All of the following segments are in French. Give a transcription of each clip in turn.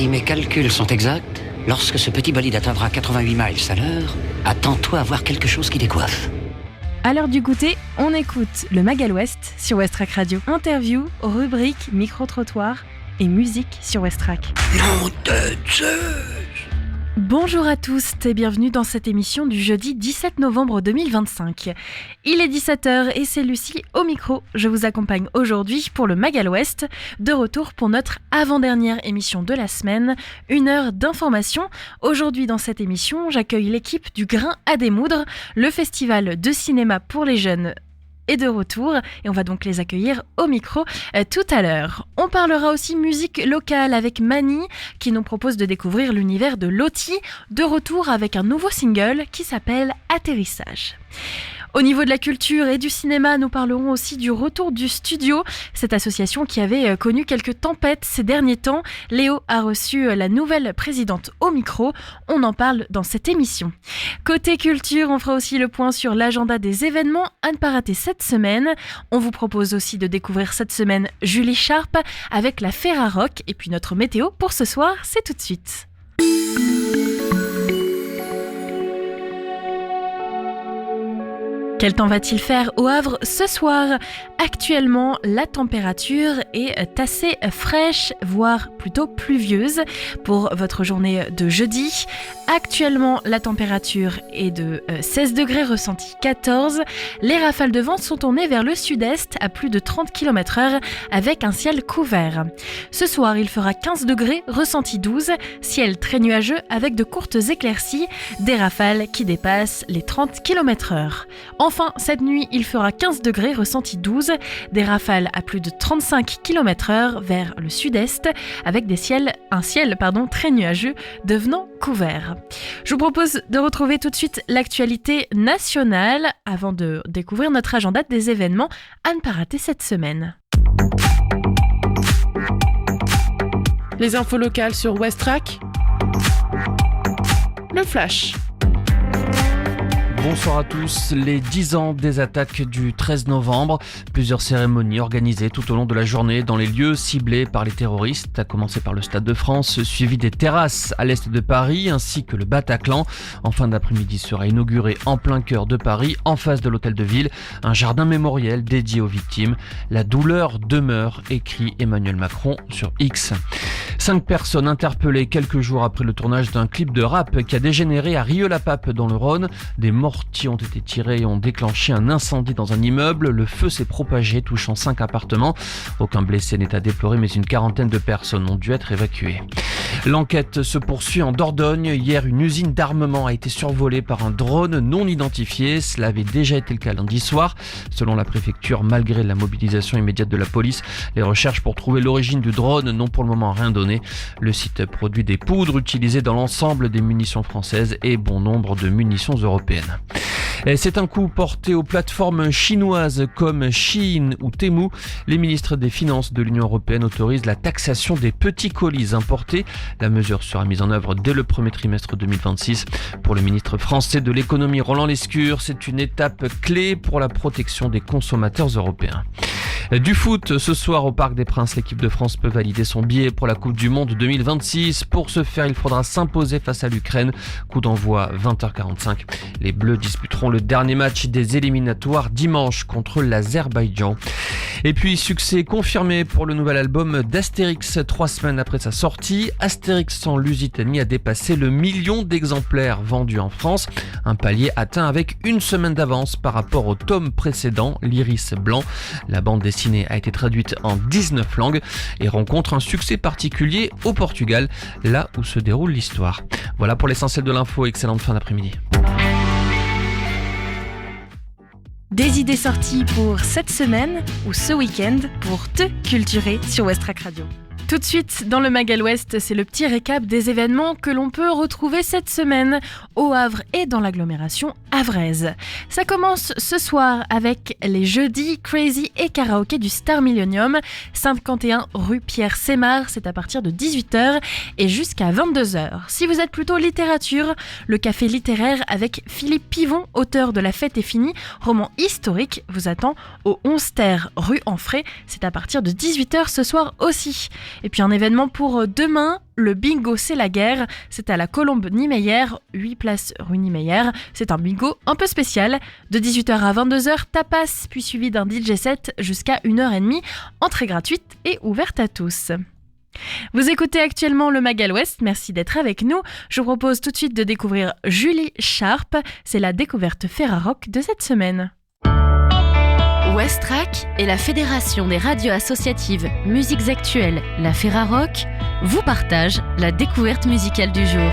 Si mes calculs sont exacts, lorsque ce petit bolide atteindra 88 miles à l'heure, attends-toi à voir quelque chose qui décoiffe. À l'heure du goûter, on écoute le Magal West sur Westrack Radio. Interview, rubrique, micro-trottoir et musique sur Westrack. Nom de Zeus! Bonjour à tous et bienvenue dans cette émission du jeudi 17 novembre 2025. Il est 17h et c'est Lucie au micro. Je vous accompagne aujourd'hui pour le Magal West, de retour pour notre avant-dernière émission de la semaine, 1 heure d'information. Aujourd'hui dans cette émission, j'accueille l'équipe du Grain à démoudre, le festival de cinéma pour les jeunes est de retour et on va donc les accueillir au micro tout à l'heure. On parlera aussi musique locale avec Mani qui nous propose de découvrir l'univers de Loti, de retour avec un nouveau single qui s'appelle Atterrissage. Au niveau de la culture et du cinéma, nous parlerons aussi du retour du studio, cette association qui avait connu quelques tempêtes ces derniers temps. Léo a reçu la nouvelle présidente au micro, on en parle dans cette émission. Côté culture, on fera aussi le point sur l'agenda des événements à ne pas rater cette semaine. On vous propose aussi de découvrir cette semaine Julie Sharp avec la Ferrarock et puis notre météo pour ce soir, c'est tout de suite. Quel temps va-t-il faire au Havre ce soir ? Actuellement, la température est assez fraîche, voire plutôt pluvieuse pour votre journée de jeudi. Actuellement, la température est de 16 degrés, ressenti 14. Les rafales de vent sont tournées vers le sud-est à plus de 30 km/h avec un ciel couvert. Ce soir, il fera 15 degrés, ressenti 12. Ciel très nuageux avec de courtes éclaircies, des rafales qui dépassent les 30 km/h. Enfin, cette nuit, il fera 15 degrés, ressenti 12, des rafales à plus de 35 km/h vers le sud-est, avec un ciel très nuageux devenant couvert. Je vous propose de retrouver tout de suite l'actualité nationale avant de découvrir notre agenda des événements à ne pas rater cette semaine. Les infos locales sur Westrack. Le Flash. Bonsoir à tous. Les 10 ans des attaques du 13 novembre. Plusieurs cérémonies organisées tout au long de la journée dans les lieux ciblés par les terroristes, à commencer par le Stade de France, suivi des terrasses à l'est de Paris, ainsi que le Bataclan. En fin d'après-midi sera inauguré en plein cœur de Paris, en face de l'hôtel de ville, un jardin mémoriel dédié aux victimes. La douleur demeure, écrit Emmanuel Macron sur X. 5 personnes interpellées quelques jours après le tournage d'un clip de rap qui a dégénéré à Rieux-la-Pape dans le Rhône. Des mortiers ont été tirés et ont déclenché un incendie dans un immeuble. Le feu s'est propagé, touchant 5 appartements. Aucun blessé n'est à déplorer, mais une quarantaine de personnes ont dû être évacuées. L'enquête se poursuit en Dordogne. Hier, une usine d'armement a été survolée par un drone non identifié. Cela avait déjà été le cas lundi soir. Selon la préfecture, malgré la mobilisation immédiate de la police, les recherches pour trouver l'origine du drone n'ont pour le moment rien donné. Le site produit des poudres utilisées dans l'ensemble des munitions françaises et bon nombre de munitions européennes. Et c'est un coup porté aux plateformes chinoises comme Shein ou Temu. Les ministres des Finances de l'Union européenne autorisent la taxation des petits colis importés. La mesure sera mise en œuvre dès le premier trimestre 2026. Pour le ministre français de l'économie Roland Lescure, c'est une étape clé pour la protection des consommateurs européens. Du foot, ce soir au Parc des Princes, l'équipe de France peut valider son billet pour la Coupe du Monde 2026. Pour ce faire, il faudra s'imposer face à l'Ukraine. Coup d'envoi 20h45. Les Bleus disputeront le dernier match des éliminatoires dimanche contre l'Azerbaïdjan. Et puis, succès confirmé pour le nouvel album d'Astérix. 3 semaines après sa sortie, Astérix en Lusitanie a dépassé le 1 million d'exemplaires vendus en France. Un palier atteint avec une semaine d'avance par rapport au tome précédent, l'Iris Blanc. La bande dessinée a été traduite en 19 langues et rencontre un succès particulier au Portugal, là où se déroule l'histoire. Voilà pour l'essentiel de l'info. Excellente fin d'après-midi. Des idées sorties pour cette semaine ou ce week-end pour te culturer sur Westrack Radio. Tout de suite, dans le Magal West, c'est le petit récap des événements que l'on peut retrouver cette semaine au Havre et dans l'agglomération havraise. Ça commence ce soir avec les jeudis Crazy et Karaoké du Star Millennium, 51 rue Pierre Sémard, c'est à partir de 18h et jusqu'à 22h. Si vous êtes plutôt littérature, le café littéraire avec Philippe Pivon, auteur de La Fête est finie, roman historique, vous attend au 11 Terre rue Amphrey, c'est à partir de 18h ce soir aussi. Et puis un événement pour demain, le bingo c'est la guerre. C'est à la Colombe Niemeyer, 8 places rue Niemeyer. C'est un bingo un peu spécial. De 18h à 22h, tapas, puis suivi d'un DJ set jusqu'à 1h30. Entrée gratuite et ouverte à tous. Vous écoutez actuellement le Mag à l'Ouest, merci d'être avec nous. Je vous propose tout de suite de découvrir Julie Sharp. C'est la découverte Ferrarock de cette semaine. Westrack et la Fédération des radios associatives Musiques Actuelles, la Ferrarock, vous partagent la découverte musicale du jour.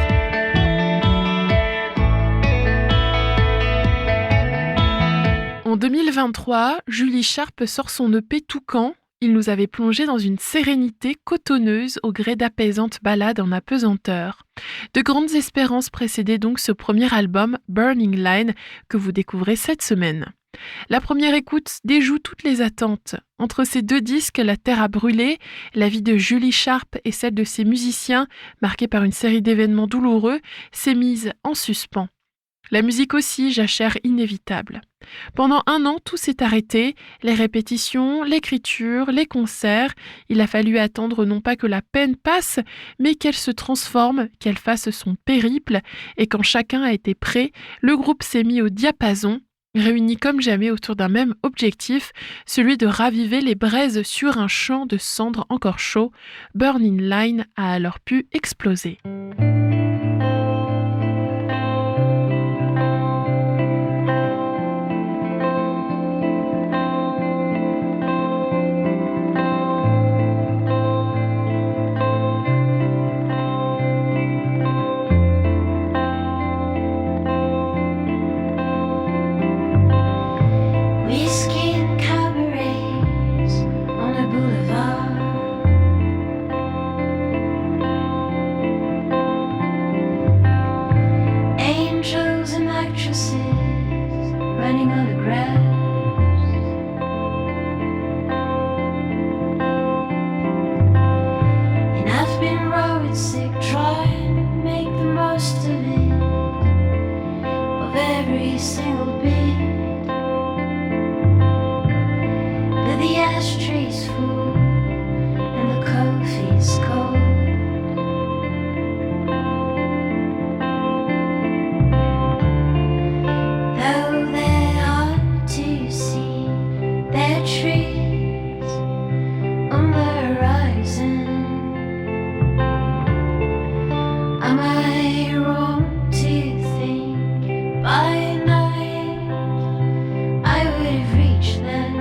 En 2023, Julie Sharp sort son EP Toucan. Il nous avait plongé dans une sérénité cotonneuse au gré d'apaisantes ballades en apesanteur. De grandes espérances précédaient donc ce premier album, Burning Line, que vous découvrez cette semaine. La première écoute déjoue toutes les attentes. Entre ces deux disques, la terre a brûlé, la vie de Julie Sharp et celle de ses musiciens, marquée par une série d'événements douloureux, s'est mise en suspens. La musique aussi, jachère inévitable. Pendant 1 an, tout s'est arrêté, les répétitions, l'écriture, les concerts. Il a fallu attendre non pas que la peine passe, mais qu'elle se transforme, qu'elle fasse son périple. Et quand chacun a été prêt, le groupe s'est mis au diapason, réunis comme jamais autour d'un même objectif, celui de raviver les braises sur un champ de cendres encore chaud. Burning Line a alors pu exploser. Whiskey and cabarets on a boulevard. Angels and actresses running on the grass. And I've been worried sick trying to make the most of it, of every single bit. The ashtray's full and the coffee's cold. Though they're hard to see, they're trees on the horizon. Am I wrong to think by night I would have reached them?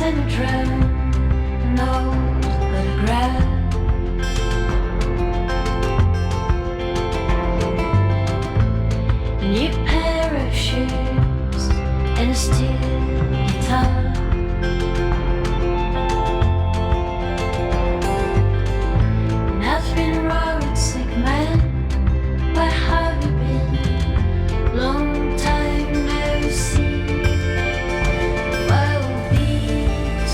and a drum, an old photograph. A new pair of shoes and a steel guitar. And I've been worried sick, man. Where have you been? Long time no see. What will be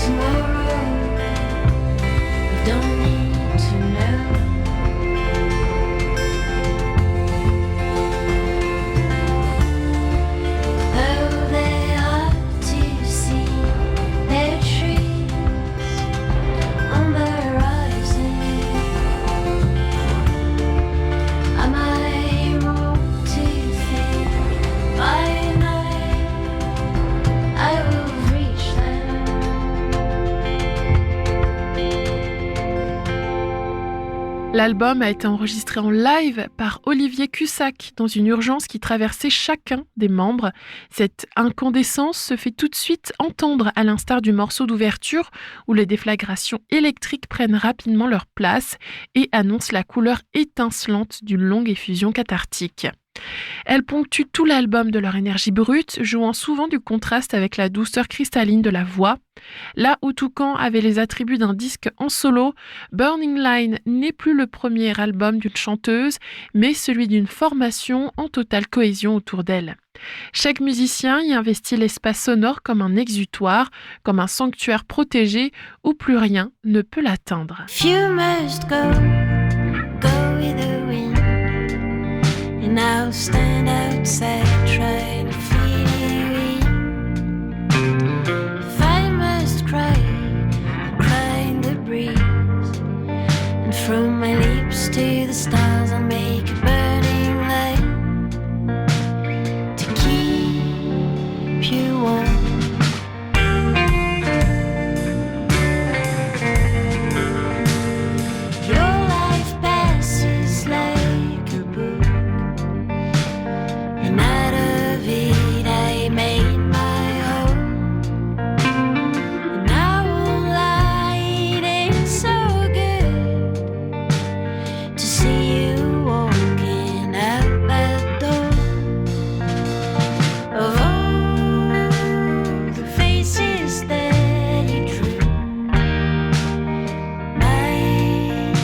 tomorrow? We don't need to know. Though they are to see their trees on the horizon. Am I wrong to think by night I will reach them? L'album a été enregistré en live par Olivier Cussac dans une urgence qui traversait chacun des membres. Cette incandescence se fait tout de suite entendre à l'instar du morceau d'ouverture où les déflagrations électriques prennent rapidement leur place et annoncent la couleur étincelante d'une longue effusion cathartique. Elles ponctuent tout l'album de leur énergie brute, jouant souvent du contraste avec la douceur cristalline de la voix. Là où Toucan avait les attributs d'un disque en solo, Burning Line n'est plus le premier album d'une chanteuse, mais celui d'une formation en totale cohésion autour d'elle. Chaque musicien y investit l'espace sonore comme un exutoire, comme un sanctuaire protégé où plus rien ne peut l'atteindre. If you must go, go with the wind. And I'll stand outside trying to feel you in. If I must cry, I'll cry in the breeze. And from my lips to the stars I'll make a burning light to keep you warm. Your life passes like a book, and out of it I made my own. And I won't lie, it ain't so good to see you walking out that door. Of all the faces that you drew, mine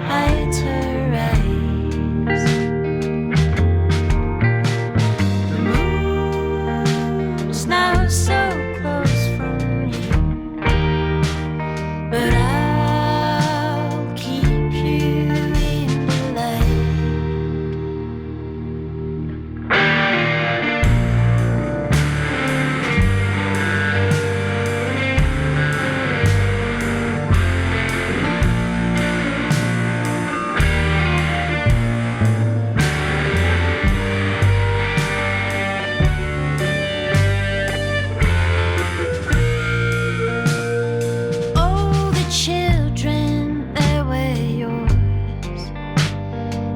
hides her eyes. The moon's now so close from you, but I'll keep you in the light. All the children that were yours,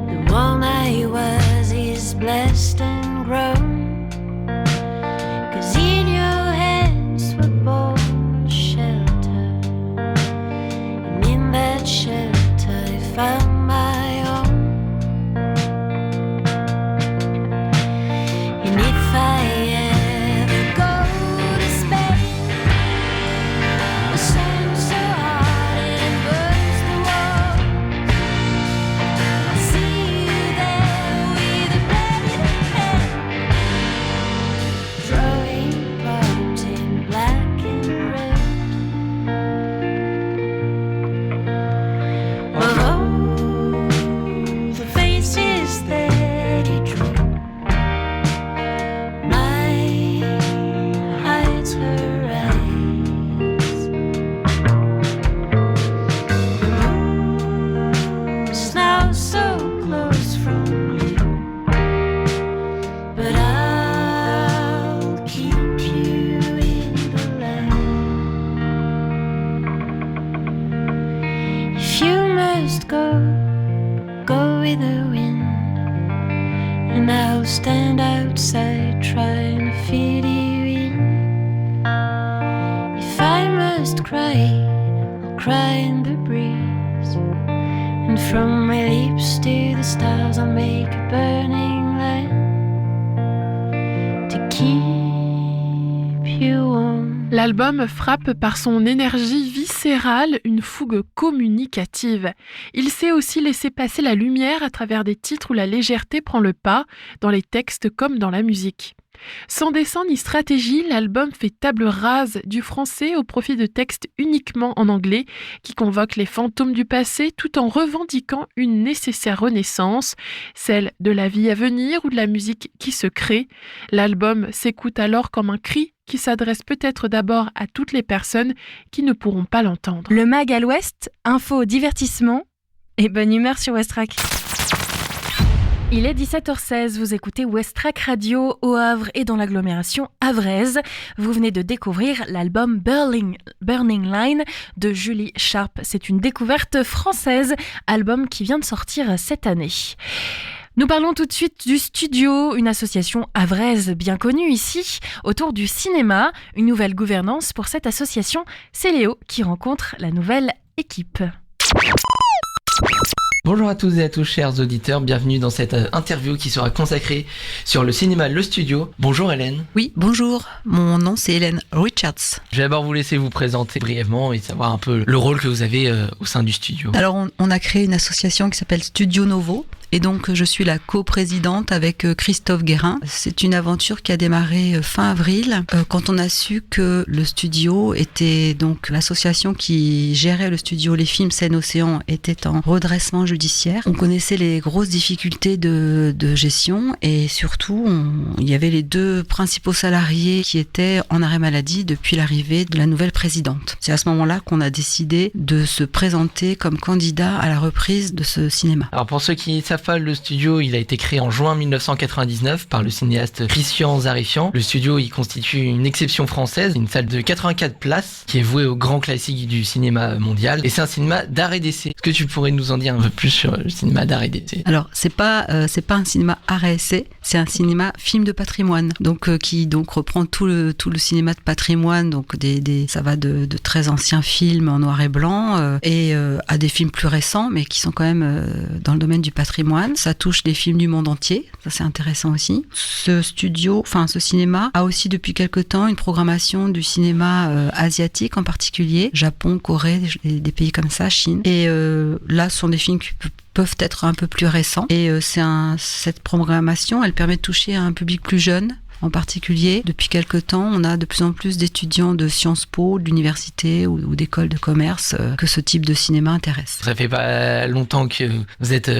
the one I was is blessed and grown. 'Cause in your hands were born shelter, and in that shelter I found my own. And if I ever go to space, the sun so hot it burns the walls, I'll see you there with a pen in hand, drawing parts in black and red. Of all the faces that you drew, mine hides her eyes. It's now so close from you, but I'll keep you in the light. If you must go, go with the wind, and I'll stand outside trying to fit you in. If I must just cry, I'll cry in the breeze. And from my lips to the stars I'll make a burning light to keep you warm. L'album frappe par son énergie viscérale, une fougue communicative. Il sait aussi laisser passer la lumière à travers des titres où la légèreté prend le pas, dans les textes comme dans la musique. Sans dessin ni stratégie, l'album fait table rase du français au profit de textes uniquement en anglais qui convoquent les fantômes du passé tout en revendiquant une nécessaire renaissance, celle de la vie à venir ou de la musique qui se crée. L'album s'écoute alors comme un cri qui s'adresse peut-être d'abord à toutes les personnes qui ne pourront pas l'entendre. Le Mag à l'Ouest, info, divertissement et bonne humeur sur Westrack. Il est 17h16, vous écoutez Westrack Radio au Havre et dans l'agglomération havraise. Vous venez de découvrir l'album Burning Line de Julie Sharp. C'est une découverte française, album qui vient de sortir cette année. Nous parlons tout de suite du Studio, une association havraise bien connue ici, autour du cinéma. Une nouvelle gouvernance pour cette association, c'est Léo qui rencontre la nouvelle équipe. Bonjour à tous et à tous chers auditeurs, bienvenue dans cette interview qui sera consacrée sur le cinéma Le Studio. Bonjour Hélène. Oui, bonjour, mon nom c'est Hélène Richards. Je vais d'abord vous laisser vous présenter brièvement et savoir un peu le rôle que vous avez au sein du studio. Alors on a créé une association qui s'appelle Studio Novo. Et donc, je suis la coprésidente avec Christophe Guérin. C'est une aventure qui a démarré fin avril, quand on a su que le studio était donc l'association qui gérait le studio Les Films Seine-Océan était en redressement judiciaire. On connaissait les grosses difficultés de gestion et surtout, il y avait les deux principaux salariés qui étaient en arrêt maladie depuis l'arrivée de la nouvelle présidente. C'est à ce moment-là qu'on a décidé de se présenter comme candidat à la reprise de ce cinéma. Alors pour ceux qui savent pas, le studio, il a été créé en juin 1999 par le cinéaste Christian Zarifian. Le studio, il constitue une exception française, une salle de 84 places qui est vouée aux grands classiques du cinéma mondial. Et c'est un cinéma d'art et d'essai. Est-ce que tu pourrais nous en dire un peu plus sur le cinéma d'art et d'essai ? Alors, c'est pas un cinéma art et essai, c'est un cinéma film de patrimoine. Donc, qui reprend tout le cinéma de patrimoine. Donc, ça va de très anciens films en noir et blanc et à des films plus récents, mais qui sont quand même dans le domaine du patrimoine. Ça touche les films du monde entier, ça c'est intéressant aussi. Ce cinéma a aussi depuis quelque temps une programmation du cinéma asiatique en particulier, Japon, Corée, des pays comme ça, Chine. Et là, ce sont des films qui peuvent être un peu plus récents. Et cette programmation, elle permet de toucher un public plus jeune. En particulier, depuis quelque temps, on a de plus en plus d'étudiants de Sciences Po, de l'université ou d'écoles de commerce que ce type de cinéma intéresse. Ça fait pas longtemps que vous êtes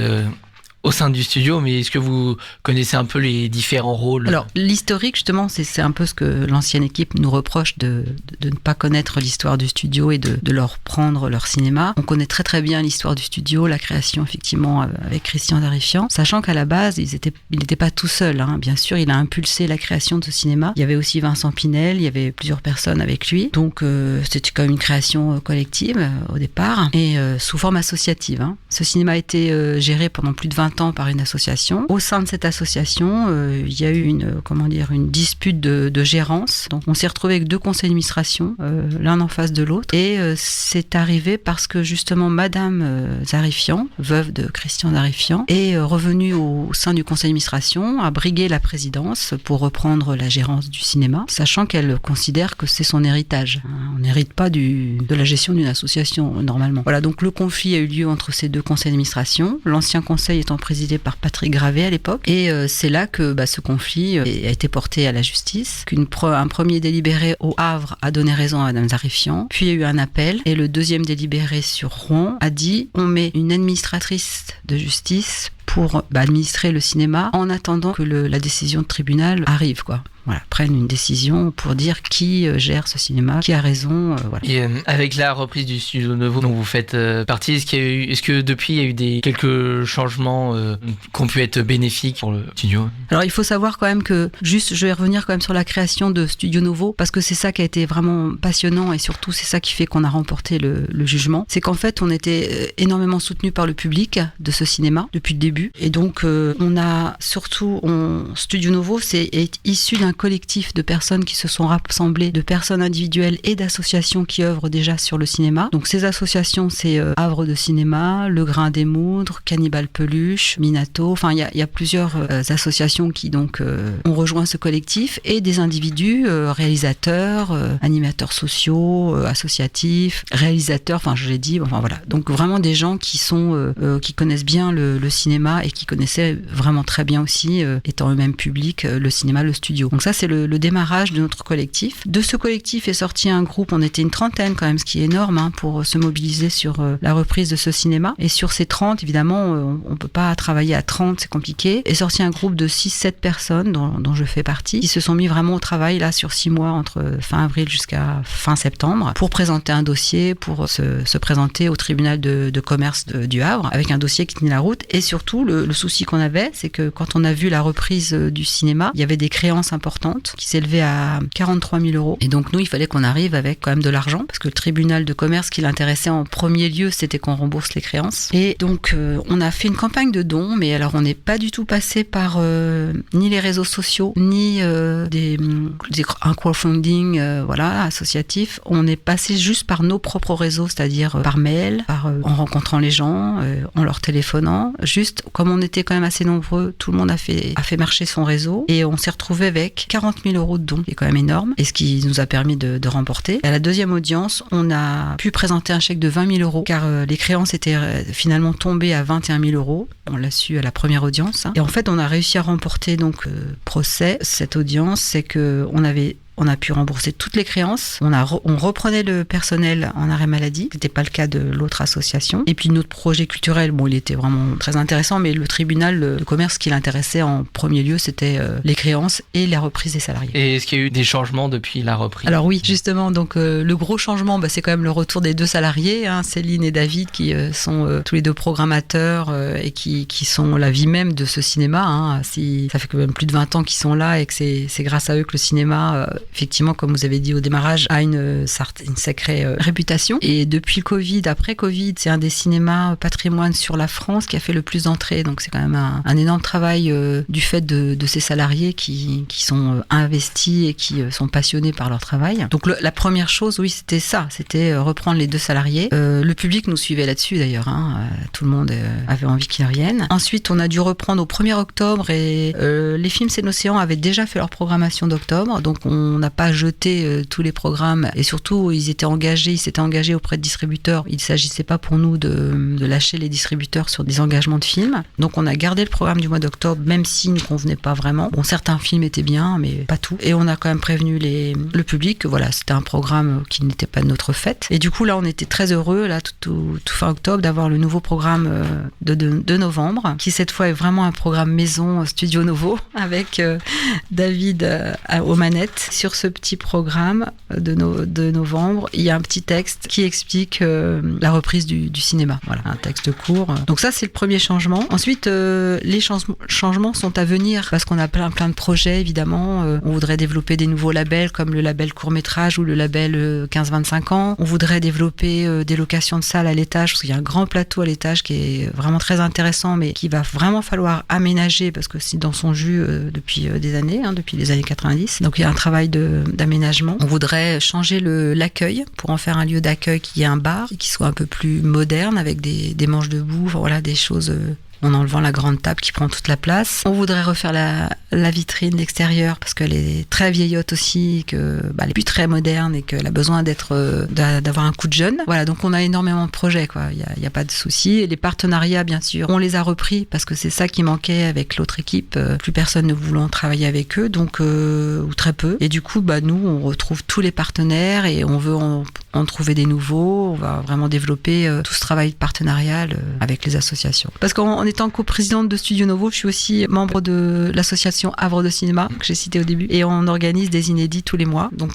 au sein du studio, mais est-ce que vous connaissez un peu les différents rôles ? Alors, l'historique, justement, c'est un peu ce que l'ancienne équipe nous reproche de ne pas connaître l'histoire du studio et de leur prendre leur cinéma. On connaît très très bien l'histoire du studio, la création, effectivement, avec Christian Zarifian, sachant qu'à la base, il n'était pas tout seul. Hein. Bien sûr, il a impulsé la création de ce cinéma. Il y avait aussi Vincent Pinel, il y avait plusieurs personnes avec lui. Donc, c'était quand même une création collective au départ et sous forme associative. Hein. Ce cinéma a été géré pendant plus de 20 ans par une association. Au sein de cette association, il y a eu une dispute de gérance. Donc on s'est retrouvé avec deux conseils d'administration, l'un en face de l'autre. Et c'est arrivé parce que justement Madame Zarifian, veuve de Christian Zarifian, est revenue au sein du conseil d'administration, a brigué la présidence pour reprendre la gérance du cinéma, sachant qu'elle considère que c'est son héritage. On n'hérite pas de la gestion d'une association normalement. Voilà, donc le conflit a eu lieu entre ces deux conseils d'administration. L'ancien conseil étant présidé par Patrick Gravé à l'époque. Et c'est là que ce conflit a été porté à la justice, un premier délibéré au Havre a donné raison à Madame Zarifian, puis il y a eu un appel, et le deuxième délibéré sur Rouen a dit on met une administratrice de justice pour administrer le cinéma en attendant que la décision de tribunal arrive, quoi. Voilà, prennent une décision pour dire qui gère ce cinéma, qui a raison. Voilà. Et avec la reprise du Studio Novo dont vous faites partie, est-ce que depuis il y a eu quelques changements qui ont pu être bénéfiques pour le studio ? Alors il faut savoir quand même que, je vais revenir quand même sur la création de Studio Novo, parce que c'est ça qui a été vraiment passionnant et surtout c'est ça qui fait qu'on a remporté le jugement. C'est qu'en fait on était énormément soutenu par le public de ce cinéma depuis le début. Et donc on a surtout, Studio Novo est issu d'un collectif de personnes qui se sont rassemblées, de personnes individuelles et d'associations qui œuvrent déjà sur le cinéma. Donc ces associations, c'est Havre de cinéma, Le Grain des Moudres, Cannibal Peluche, Minato. Enfin, il y a plusieurs associations qui donc ont rejoint ce collectif et des individus, réalisateurs, animateurs sociaux, associatifs, réalisateurs. Enfin, je l'ai dit. Enfin voilà. Donc vraiment des gens qui sont qui connaissent bien le cinéma et qui connaissaient vraiment très bien aussi, étant eux-mêmes publics, le cinéma, le studio. Donc ça, c'est le démarrage de notre collectif. De ce collectif est sorti un groupe. On était une trentaine quand même, ce qui est énorme pour se mobiliser sur la reprise de ce cinéma. Et sur ces 30, évidemment, on peut pas travailler à 30, c'est compliqué. Est sorti un groupe de 6-7 personnes dont je fais partie, qui se sont mis vraiment au travail là sur 6 mois, entre fin avril jusqu'à fin septembre, pour présenter un dossier, pour se présenter au tribunal de commerce du Havre, avec un dossier qui tenait la route. Et surtout, le souci qu'on avait, c'est que quand on a vu la reprise du cinéma, il y avait des créances importantes qui s'élevaient à 43 000 €. Et donc nous, il fallait qu'on arrive avec quand même de l'argent, parce que le tribunal de commerce qui l'intéressait en premier lieu, c'était qu'on rembourse les créances. Et donc on a fait une campagne de dons, mais alors on n'est pas du tout passé par ni les réseaux sociaux, ni un crowdfunding associatif. On est passé juste par nos propres réseaux, c'est-à-dire par mail, en rencontrant les gens, en leur téléphonant. Juste, comme on était quand même assez nombreux, tout le monde a fait marcher son réseau et on s'est retrouvé avec 40 000 € de dons, qui est quand même énorme, et ce qui nous a permis de remporter. À la deuxième audience, on a pu présenter un chèque de 20 000 €, car les créances étaient finalement tombées à 21 000 €. On l'a su à la première audience. Et en fait, on a réussi à remporter donc procès. Cette audience, c'est que on a pu rembourser toutes les créances. On reprenait le personnel en arrêt maladie. C'était pas le cas de l'autre association. Et puis notre projet culturel, il était vraiment très intéressant, mais le tribunal de commerce, ce qui l'intéressait en premier lieu, c'était les créances et la reprise des salariés. Et est-ce qu'il y a eu des changements depuis la reprise ? Alors oui, justement, donc le gros changement, c'est quand même le retour des 2 salariés, Céline et David, qui sont tous les 2 programmateurs et qui sont la vie même de ce cinéma. Ça fait quand même plus de 20 ans qu'ils sont là et que c'est grâce à eux que le cinéma effectivement, comme vous avez dit au démarrage, a une sacrée réputation. Et depuis le Covid, après Covid, c'est un des cinémas patrimoine sur la France qui a fait le plus d'entrées. Donc c'est quand même un énorme travail du fait de ces salariés qui sont investis et qui sont passionnés par leur travail. Donc la première chose, oui, c'était ça, c'était reprendre les 2 salariés. Le public nous suivait là-dessus d'ailleurs, tout le monde avait envie qu'ils reviennent. Ensuite, on a dû reprendre au 1er octobre et les films C'est l'Océan avaient déjà fait leur programmation d'octobre, donc on n'a pas jeté tous les programmes, et surtout ils s'étaient engagés auprès de distributeurs. Il ne s'agissait pas pour nous de lâcher les distributeurs sur des engagements de films. Donc on a gardé le programme du mois d'octobre, même s'il ne convenait pas vraiment. Bon, certains films étaient bien, mais pas tout. Et on a quand même prévenu le public que c'était un programme qui n'était pas de notre fête. Et du coup là, on était très heureux, là, tout fin octobre, d'avoir le nouveau programme de novembre, qui cette fois est vraiment un programme maison Studio Novo, avec David aux manettes. Sur ce petit programme de novembre, il y a un petit texte qui explique la reprise du cinéma. Voilà, un texte court. Donc ça, c'est le premier changement. Ensuite, les changements sont à venir, parce qu'on a plein de projets, évidemment. On voudrait développer des nouveaux labels, comme le label court-métrage ou le label 15-25 ans. On voudrait développer des locations de salles à l'étage, parce qu'il y a un grand plateau à l'étage qui est vraiment très intéressant, mais qu'il va vraiment falloir aménager, parce que c'est dans son jus depuis des années, depuis les années 90. Donc il y a un travail d'aménagement. On voudrait changer l'accueil pour en faire un lieu d'accueil qui est un bar, qui soit un peu plus moderne, avec des manches debout, des choses en enlevant la grande table qui prend toute la place. On voudrait refaire la vitrine d'extérieur, parce qu'elle est très vieillotte aussi, que elle est plus très moderne et qu'elle a besoin d'avoir un coup de jeune. Voilà, donc on a énormément de projets, quoi. Il y a pas de souci. Et les partenariats, bien sûr, on les a repris, parce que c'est ça qui manquait avec l'autre équipe. Plus personne ne voulant travailler avec eux, donc ou très peu. Et du coup, nous, on retrouve tous les partenaires et on veut en trouver des nouveaux. On va vraiment développer tout ce travail partenarial avec les associations. Parce qu'en étant coprésidente de Studio Novo, je suis aussi membre de l'association Havre de cinéma, que j'ai cité au début, et on organise des inédits tous les mois. Donc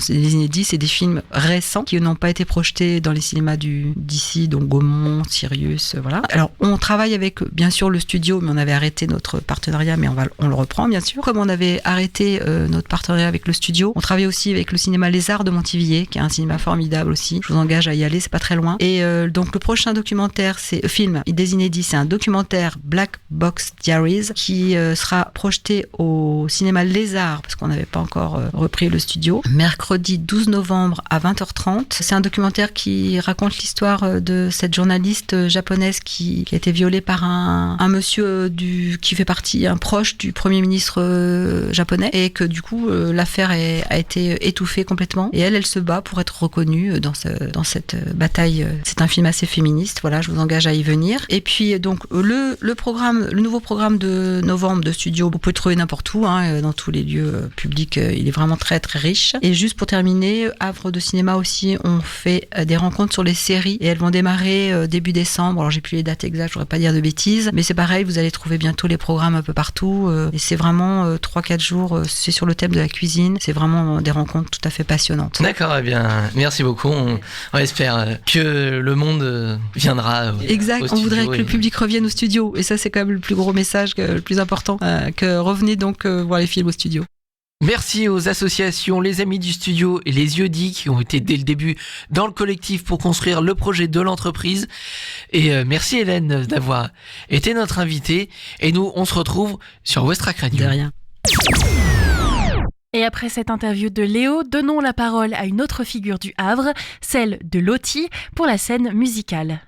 les inédits, c'est des films récents qui n'ont pas été projetés dans les cinémas d'ici, donc Gaumont, Sirius, voilà. Alors on travaille avec bien sûr le studio, mais on avait arrêté notre partenariat, mais on le reprend bien sûr. Comme on avait arrêté notre partenariat avec le studio, on travaille aussi avec le cinéma Les Arts de Montivilliers, qui est un cinéma formidable aussi. Je vous engage à y aller, c'est pas très loin. Et donc le prochain documentaire, c'est film, des inédits, c'est un documentaire Black Box Diaries qui sera projeté au cinéma Lézard, parce qu'on n'avait pas encore repris le studio, mercredi 12 novembre à 20h30. C'est un documentaire qui raconte l'histoire de cette journaliste japonaise qui a été violée par un monsieur qui fait partie, un proche du Premier ministre japonais, et que du coup l'affaire a été étouffée complètement. Et elle se bat pour être reconnue dans cette bataille. C'est un film assez féministe, voilà, je vous engage à y venir. Et puis donc le nouveau programme de novembre de studio, vous pouvez le trouver n'importe où, dans tous les lieux publics, il est vraiment très très riche. Et juste pour terminer, Havre de Cinéma aussi, on fait des rencontres sur les séries et elles vont démarrer début décembre. Alors j'ai plus les dates exactes, je voudrais pas dire de bêtises, mais c'est pareil, vous allez trouver bientôt les programmes un peu partout et c'est vraiment 3-4 jours, c'est sur le thème de la cuisine, c'est vraiment des rencontres tout à fait passionnantes. D'accord, eh bien merci beaucoup, on espère que le monde viendra exact, on voudrait que le public revienne au studio et ça c'est quand même le plus gros message, le plus important, que revenez donc voir les films au studio. Merci aux associations, les Amis du Studio et les Yeux-Dits qui ont été dès le début dans le collectif pour construire le projet de l'entreprise. Et merci Hélène d'avoir été notre invitée. Et nous, on se retrouve sur Westrack Radio. De rien. Et après cette interview de Léo, donnons la parole à une autre figure du Havre, celle de Lottie, pour la scène musicale.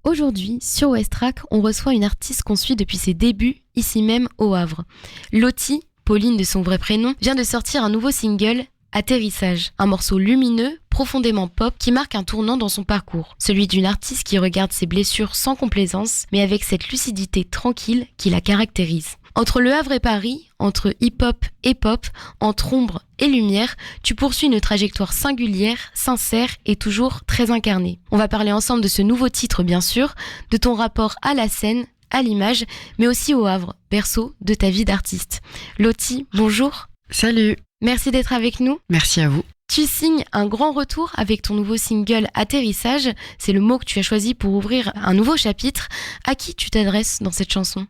Aujourd'hui, sur Westrack, on reçoit une artiste qu'on suit depuis ses débuts, ici même au Havre. Lottie, Pauline de son vrai prénom, vient de sortir un nouveau single, Atterrissage, un morceau lumineux, profondément pop, qui marque un tournant dans son parcours. Celui d'une artiste qui regarde ses blessures sans complaisance, mais avec cette lucidité tranquille qui la caractérise. Entre Le Havre et Paris, entre hip-hop et pop, entre ombre et lumière, tu poursuis une trajectoire singulière, sincère et toujours très incarnée. On va parler ensemble de ce nouveau titre bien sûr, de ton rapport à la scène, à l'image, mais aussi au Havre, berceau de ta vie d'artiste. Lottie, bonjour. Salut. Merci d'être avec nous. Merci à vous. Tu signes un grand retour avec ton nouveau single Atterrissage, c'est le mot que tu as choisi pour ouvrir un nouveau chapitre. À qui tu t'adresses dans cette chanson ?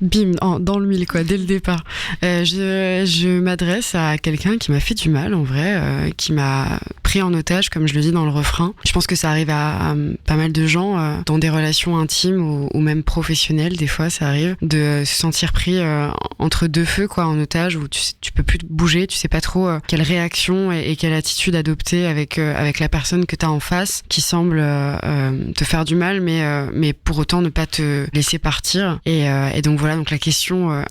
Bim, dans le mille quoi, dès le départ. Je m'adresse à quelqu'un qui m'a fait du mal en vrai, qui m'a pris en otage comme je le dis dans le refrain. Je pense que ça arrive à pas mal de gens dans des relations intimes ou même professionnelles, des fois ça arrive de se sentir pris entre deux feux quoi, en otage où tu peux plus bouger, tu sais pas trop quelle réaction et quelle attitude adopter avec la personne que t'as en face qui semble te faire du mal mais pour autant ne pas te laisser partir et donc voilà, donc la question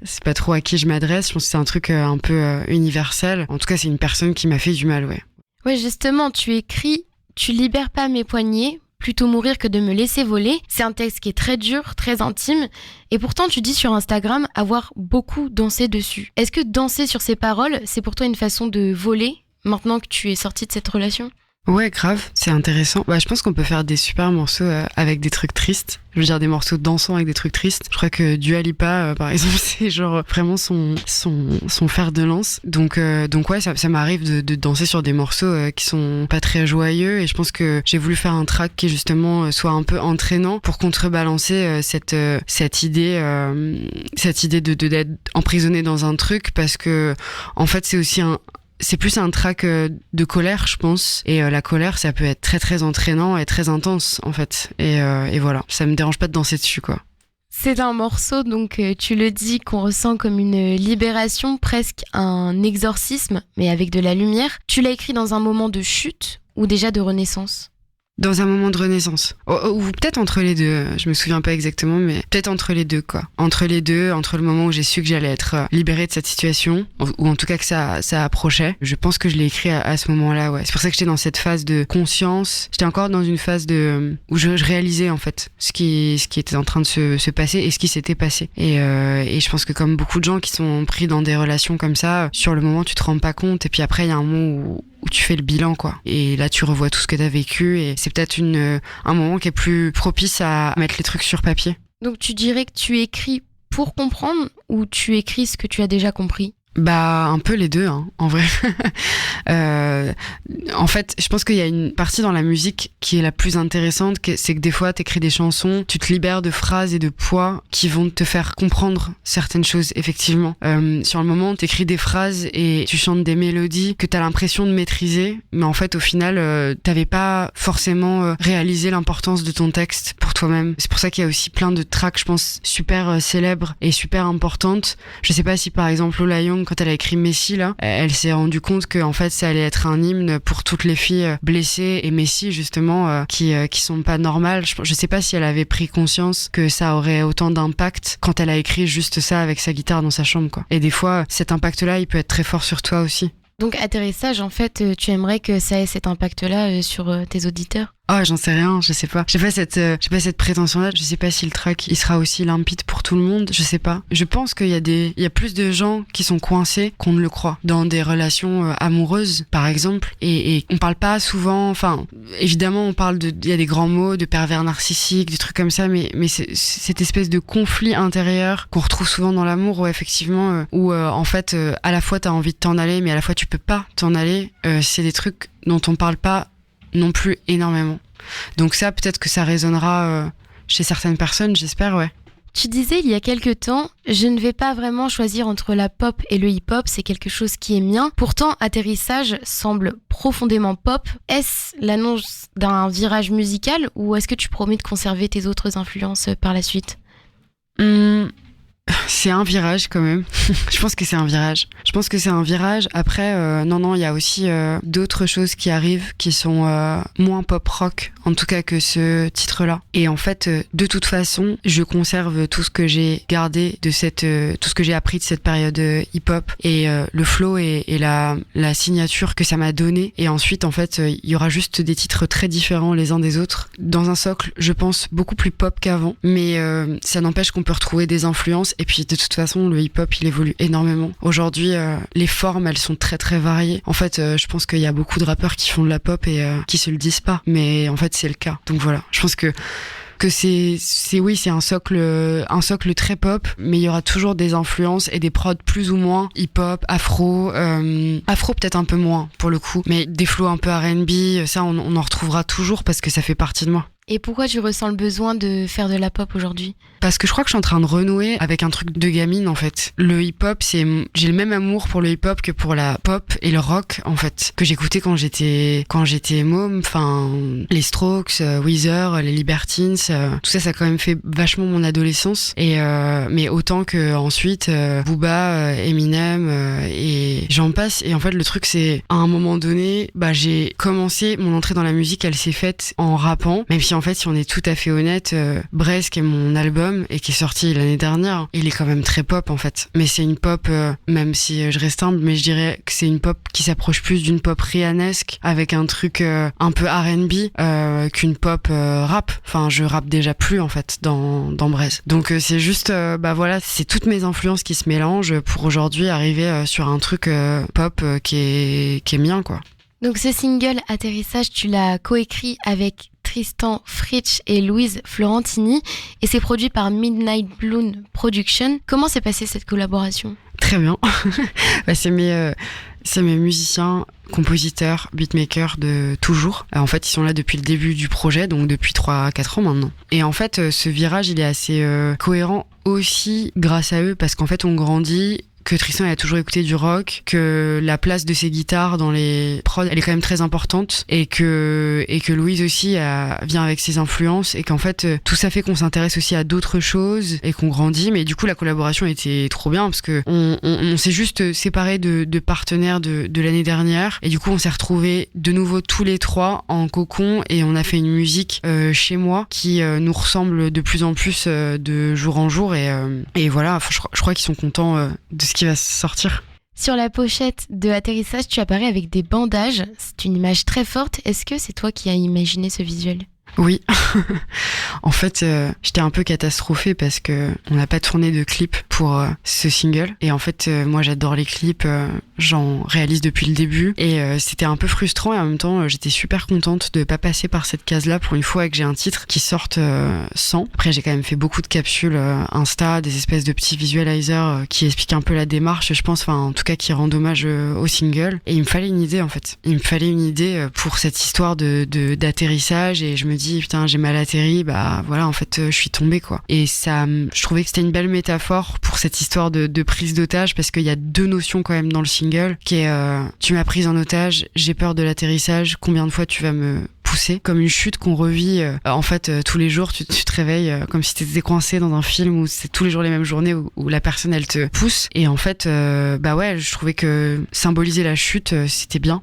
c'est pas trop à qui je m'adresse, je pense que c'est un truc un peu universel. En tout cas, c'est une personne qui m'a fait du mal, ouais. Ouais, justement, tu écris « Tu libères pas mes poignets, plutôt mourir que de me laisser voler ». C'est un texte qui est très dur, très intime, et pourtant tu dis sur Instagram avoir beaucoup dansé dessus. Est-ce que danser sur ces paroles, c'est pour toi une façon de voler, maintenant que tu es sortie de cette relation ? Ouais, grave, c'est intéressant. Je pense qu'on peut faire des super morceaux avec des trucs tristes. Je veux dire, des morceaux dansants avec des trucs tristes. Je crois que Dua Lipa, par exemple, c'est genre vraiment son fer de lance. Donc ouais, ça m'arrive de danser sur des morceaux qui sont pas très joyeux. Et je pense que j'ai voulu faire un track qui justement soit un peu entraînant pour contrebalancer cette idée d'être emprisonné dans un truc, parce que en fait c'est plus un track de colère, je pense. Et la colère, ça peut être très très entraînant et très intense, en fait. Et voilà, ça me dérange pas de danser dessus, quoi. C'est un morceau, donc tu le dis, qu'on ressent comme une libération, presque un exorcisme, mais avec de la lumière. Tu l'as écrit dans un moment de chute ou déjà de renaissance ? Dans un moment de renaissance. Ou peut-être entre les deux, je me souviens pas exactement, mais peut-être entre les deux, quoi. Entre les deux, entre le moment où j'ai su que j'allais être libérée de cette situation, ou en tout cas que ça approchait. Je pense que je l'ai écrit à ce moment-là, ouais. C'est pour ça que j'étais dans cette phase de conscience. J'étais encore dans une phase où je réalisais, en fait, ce qui était en train de se passer et ce qui s'était passé. Et je pense que comme beaucoup de gens qui sont pris dans des relations comme ça, sur le moment, tu te rends pas compte, et puis après, il y a un moment où tu fais le bilan, quoi. Et là, tu revois tout ce que t'as vécu, et c'est peut-être un moment qui est plus propice à mettre les trucs sur papier. Donc tu dirais que tu écris pour comprendre, ou tu écris ce que tu as déjà compris ? Bah, un peu les deux, hein, en vrai. En fait, je pense qu'il y a une partie dans la musique qui est la plus intéressante, c'est que des fois, t'écris des chansons, tu te libères de phrases et de poids qui vont te faire comprendre certaines choses, effectivement. Sur le moment, t'écris des phrases et tu chantes des mélodies que t'as l'impression de maîtriser, mais en fait, au final, t'avais pas forcément réalisé l'importance de ton texte pour toi-même. C'est pour ça qu'il y a aussi plein de tracks, je pense, super célèbres et super importantes. Je sais pas si, par exemple, Lola Young, quand elle a écrit Messi, là, elle s'est rendue compte que en fait ça allait être un hymne pour toutes les filles blessées et Messi justement qui sont pas normales. Je sais pas si elle avait pris conscience que ça aurait autant d'impact quand elle a écrit juste ça avec sa guitare dans sa chambre, quoi. Et des fois cet impact-là, il peut être très fort sur toi aussi. Donc atterrissage, en fait, tu aimerais que ça ait cet impact-là sur tes auditeurs? Ah, j'en sais rien, je sais pas. J'ai pas cette prétention-là. Je sais pas si le track il sera aussi limpide pour tout le monde. Je sais pas. Je pense qu'il y a plus de gens qui sont coincés qu'on ne le croit dans des relations amoureuses, par exemple. Et on parle pas souvent. Enfin, évidemment, il y a des grands mots de pervers narcissiques, des trucs comme ça, mais c'est cette espèce de conflit intérieur qu'on retrouve souvent dans l'amour, où effectivement, en fait, à la fois t'as envie de t'en aller, mais à la fois tu peux pas t'en aller. C'est des trucs dont on parle pas non plus énormément. Donc ça, peut-être que ça résonnera chez certaines personnes, j'espère, ouais. Tu disais il y a quelque temps, je ne vais pas vraiment choisir entre la pop et le hip-hop, c'est quelque chose qui est mien. Pourtant, Atterrissage semble profondément pop. Est-ce l'annonce d'un virage musical ou est-ce que tu promets de conserver tes autres influences par la suite? C'est un virage quand même. Je pense que c'est un virage. Après, non, il y a aussi d'autres choses qui arrivent qui sont moins pop rock, en tout cas que ce titre-là. Et en fait, de toute façon, je conserve tout ce que j'ai gardé de tout ce que j'ai appris de cette période hip-hop et le flow et la signature que ça m'a donné. Et ensuite, en fait, il y aura juste des titres très différents les uns des autres. Dans un socle, je pense, beaucoup plus pop qu'avant. Mais ça n'empêche qu'on peut retrouver des influences. Et puis, de toute façon, le hip-hop, il évolue énormément. Aujourd'hui, les formes, elles sont très très variées. En fait, je pense qu'il y a beaucoup de rappeurs qui font de la pop et qui se le disent pas. Mais en fait, c'est le cas. Donc voilà, je pense que c'est un socle très pop, mais il y aura toujours des influences et des prods plus ou moins hip-hop, afro peut-être un peu moins pour le coup, mais des flows un peu R&B, ça on en retrouvera toujours parce que ça fait partie de moi. Et pourquoi tu ressens le besoin de faire de la pop aujourd'hui? Parce que je crois que je suis en train de renouer avec un truc de gamine en fait. Le hip-hop, j'ai le même amour pour le hip-hop que pour la pop et le rock en fait, que j'écoutais quand j'étais môme. Enfin, les Strokes, Weezer, les Libertines, tout ça a quand même fait vachement mon adolescence. Et mais autant que ensuite Booba, Eminem et j'en passe. Et en fait, le truc c'est à un moment donné, j'ai commencé mon entrée dans la musique, elle s'est faite en rappant, même si en fait, si on est tout à fait honnête, Brest, qui est mon album et qui est sorti l'année dernière, il est quand même très pop en fait. Mais c'est une pop, même si je reste humble, mais je dirais que c'est une pop qui s'approche plus d'une pop rihannesque avec un truc un peu R&B qu'une pop rap. Enfin, je rappe déjà plus en fait dans Brest. Donc c'est juste, voilà, c'est toutes mes influences qui se mélangent pour aujourd'hui arriver sur un truc pop qui est mien quoi. Donc ce single Atterrissage, tu l'as coécrit avec Tristan Fritsch et Louise Florentini et c'est produit par Midnight Balloon Production. Comment s'est passée cette collaboration? Très bien. C'est mes musiciens, compositeurs, beatmakers de toujours. En fait, ils sont là depuis le début du projet, donc depuis 3-4 ans maintenant. Et en fait, ce virage, il est assez cohérent aussi grâce à eux, parce qu'en fait, on grandit, que Tristan a toujours écouté du rock, que la place de ses guitares dans les prods, elle est quand même très importante, et que Louise aussi vient avec ses influences, et qu'en fait tout ça fait qu'on s'intéresse aussi à d'autres choses et qu'on grandit. Mais du coup la collaboration était trop bien parce que on s'est juste séparés de partenaires de l'année dernière, et du coup on s'est retrouvés de nouveau tous les trois en cocon et on a fait une musique chez moi qui nous ressemble de plus en plus de jour en jour, et voilà, je crois qu'ils sont contents de ce qui va sortir. Sur la pochette de Atterrissage, tu apparais avec des bandages. C'est une image très forte. Est-ce que c'est toi qui as imaginé ce visuel? Oui. En fait, j'étais un peu catastrophée parce que on n'a pas tourné de clip pour ce single. Et en fait, moi, j'adore les clips. J'en réalise depuis le début. Et c'était un peu frustrant. Et en même temps, j'étais super contente de pas passer par cette case-là pour une fois que j'ai un titre qui sorte sans. Après, j'ai quand même fait beaucoup de capsules Insta, des espèces de petits visualizers qui expliquent un peu la démarche, je pense. Enfin, en tout cas, qui rendent hommage au single. Et il me fallait une idée, en fait. Il me fallait une idée pour cette histoire d'atterrissage. Et je me dis, putain, j'ai mal atterri, bah voilà, en fait, je suis tombée, quoi. Et ça, je trouvais que c'était une belle métaphore pour cette histoire de prise d'otage, parce qu'il y a deux notions quand même dans le single, qui est tu m'as prise en otage, j'ai peur de l'atterrissage, combien de fois tu vas me pousser, comme une chute qu'on revit en fait tous les jours. Tu te réveilles comme si t'étais coincé dans un film où c'est tous les jours les mêmes journées où la personne elle te pousse. Et en fait, bah ouais, je trouvais que symboliser la chute, c'était bien.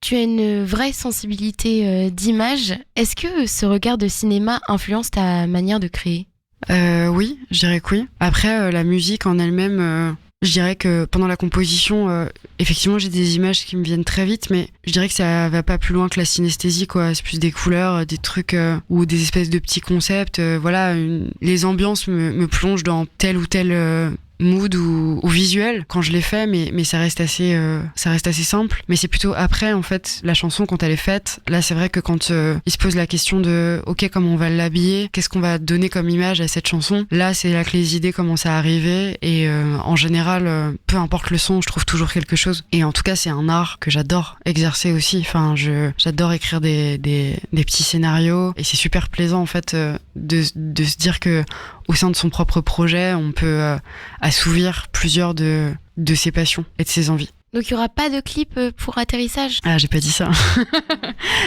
Tu as une vraie sensibilité d'image. Est-ce que ce regard de cinéma influence ta manière de créer ? Oui, je dirais que oui. Après, la musique en elle-même, je dirais que pendant la composition, effectivement, j'ai des images qui me viennent très vite, mais je dirais que ça va pas plus loin que la synesthésie, quoi. C'est plus des couleurs, des trucs ou des espèces de petits concepts. Voilà, les ambiances me plongent dans tel ou tel mood ou visuel quand je l'ai fait, mais ça reste assez simple. Mais c'est plutôt après, en fait, la chanson, quand elle est faite, là c'est vrai que quand il se pose la question de ok, comment on va l'habiller, qu'est-ce qu'on va donner comme image à cette chanson, là c'est là que les idées commencent à arriver. Et en général, peu importe le son, je trouve toujours quelque chose. Et en tout cas, c'est un art que j'adore exercer aussi. Enfin, j'adore écrire des petits scénarios, et c'est super plaisant en fait de se dire que au sein de son propre projet, on peut assouvir plusieurs de ses passions et de ses envies. Donc il n'y aura pas de clip pour atterrissage ? Ah, j'ai pas dit ça.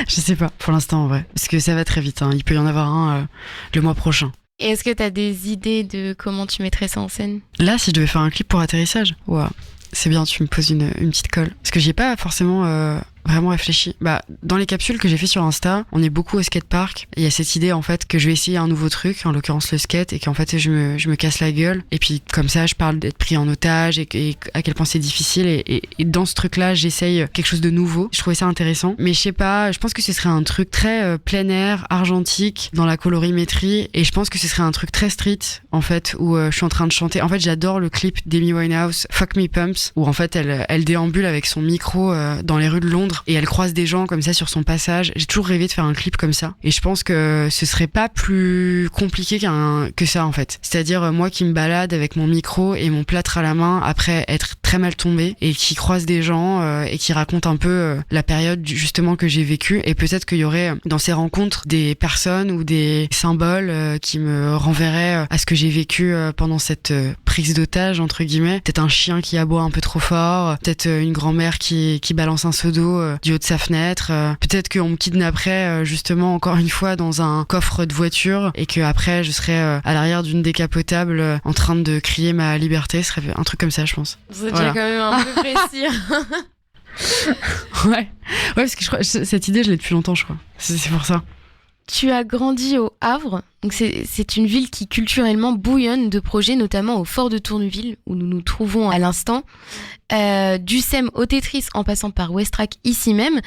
Je sais pas, pour l'instant en vrai. Parce que ça va très vite, hein. Il peut y en avoir un le mois prochain. Et est-ce que tu as des idées de comment tu mettrais ça en scène ? Là, si je devais faire un clip pour atterrissage, wow. C'est bien, tu me poses une petite colle. Parce que j'y ai pas forcément vraiment réfléchi. Bah, dans les capsules que j'ai fait sur Insta, on est beaucoup au skatepark. Il y a cette idée en fait que je vais essayer un nouveau truc, en l'occurrence le skate, et qu'en fait je me casse la gueule. Et puis comme ça, je parle d'être pris en otage et à quel point c'est difficile. Et dans ce truc-là, j'essaye quelque chose de nouveau. Je trouvais ça intéressant. Mais je sais pas, je pense que ce serait un truc très plein air, argentique, dans la colorimétrie. Et je pense que ce serait un truc très street, en fait, où je suis en train de chanter. En fait, j'adore le clip d'Amy Winehouse, Fuck Me Pumps, où en fait elle déambule avec son micro dans les rues de Londres. Et elle croise des gens comme ça sur son passage. J'ai toujours rêvé de faire un clip comme ça. Et je pense que ce serait pas plus compliqué que ça, en fait. C'est-à-dire, moi qui me balade avec mon micro et mon plâtre à la main après être très mal tombé, et qui croise des gens et qui raconte un peu la période justement que j'ai vécue. Et peut-être qu'il y aurait dans ces rencontres des personnes ou des symboles qui me renverraient à ce que j'ai vécu pendant cette prise d'otage, entre guillemets. Peut-être un chien qui aboie un peu trop fort, peut-être une grand-mère qui balance un seau d'eau du haut de sa fenêtre, peut-être qu'on me kidnapperait justement encore une fois dans un coffre de voiture, et que après je serais à l'arrière d'une décapotable en train de crier ma liberté. Ce serait un truc comme ça, je pense. C'est déjà quand même un peu précis. Ouais, parce que je crois cette idée je l'ai depuis longtemps, je crois. C'est pour ça. Tu as grandi au Havre, donc c'est une ville qui culturellement bouillonne de projets, notamment au Fort de Tourneville, où nous nous trouvons à l'instant. Du SEM au Tetris en passant par Westrack ici même.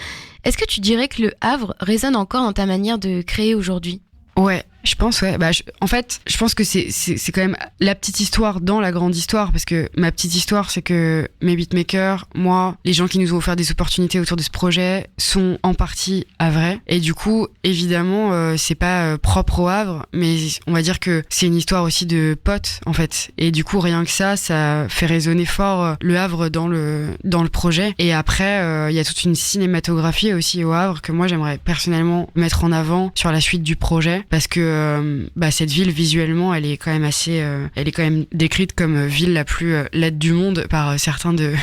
Est-ce que tu dirais que le Havre résonne encore dans ta manière de créer aujourd'hui ? Ouais, je pense, ouais. Bah, en fait, je pense que c'est quand même la petite histoire dans la grande histoire, parce que ma petite histoire, c'est que mes beatmakers, moi, les gens qui nous ont offert des opportunités autour de ce projet sont en partie havrais. Et du coup, évidemment, c'est pas propre au Havre, mais on va dire que c'est une histoire aussi de potes, en fait. Et du coup, rien que ça fait résonner fort le Havre dans le projet. Et après, il y a toute une cinématographie aussi au Havre que moi, j'aimerais personnellement mettre en avant sur la suite du projet, parce que cette ville visuellement elle est quand même décrite comme ville la plus laide du monde par certains de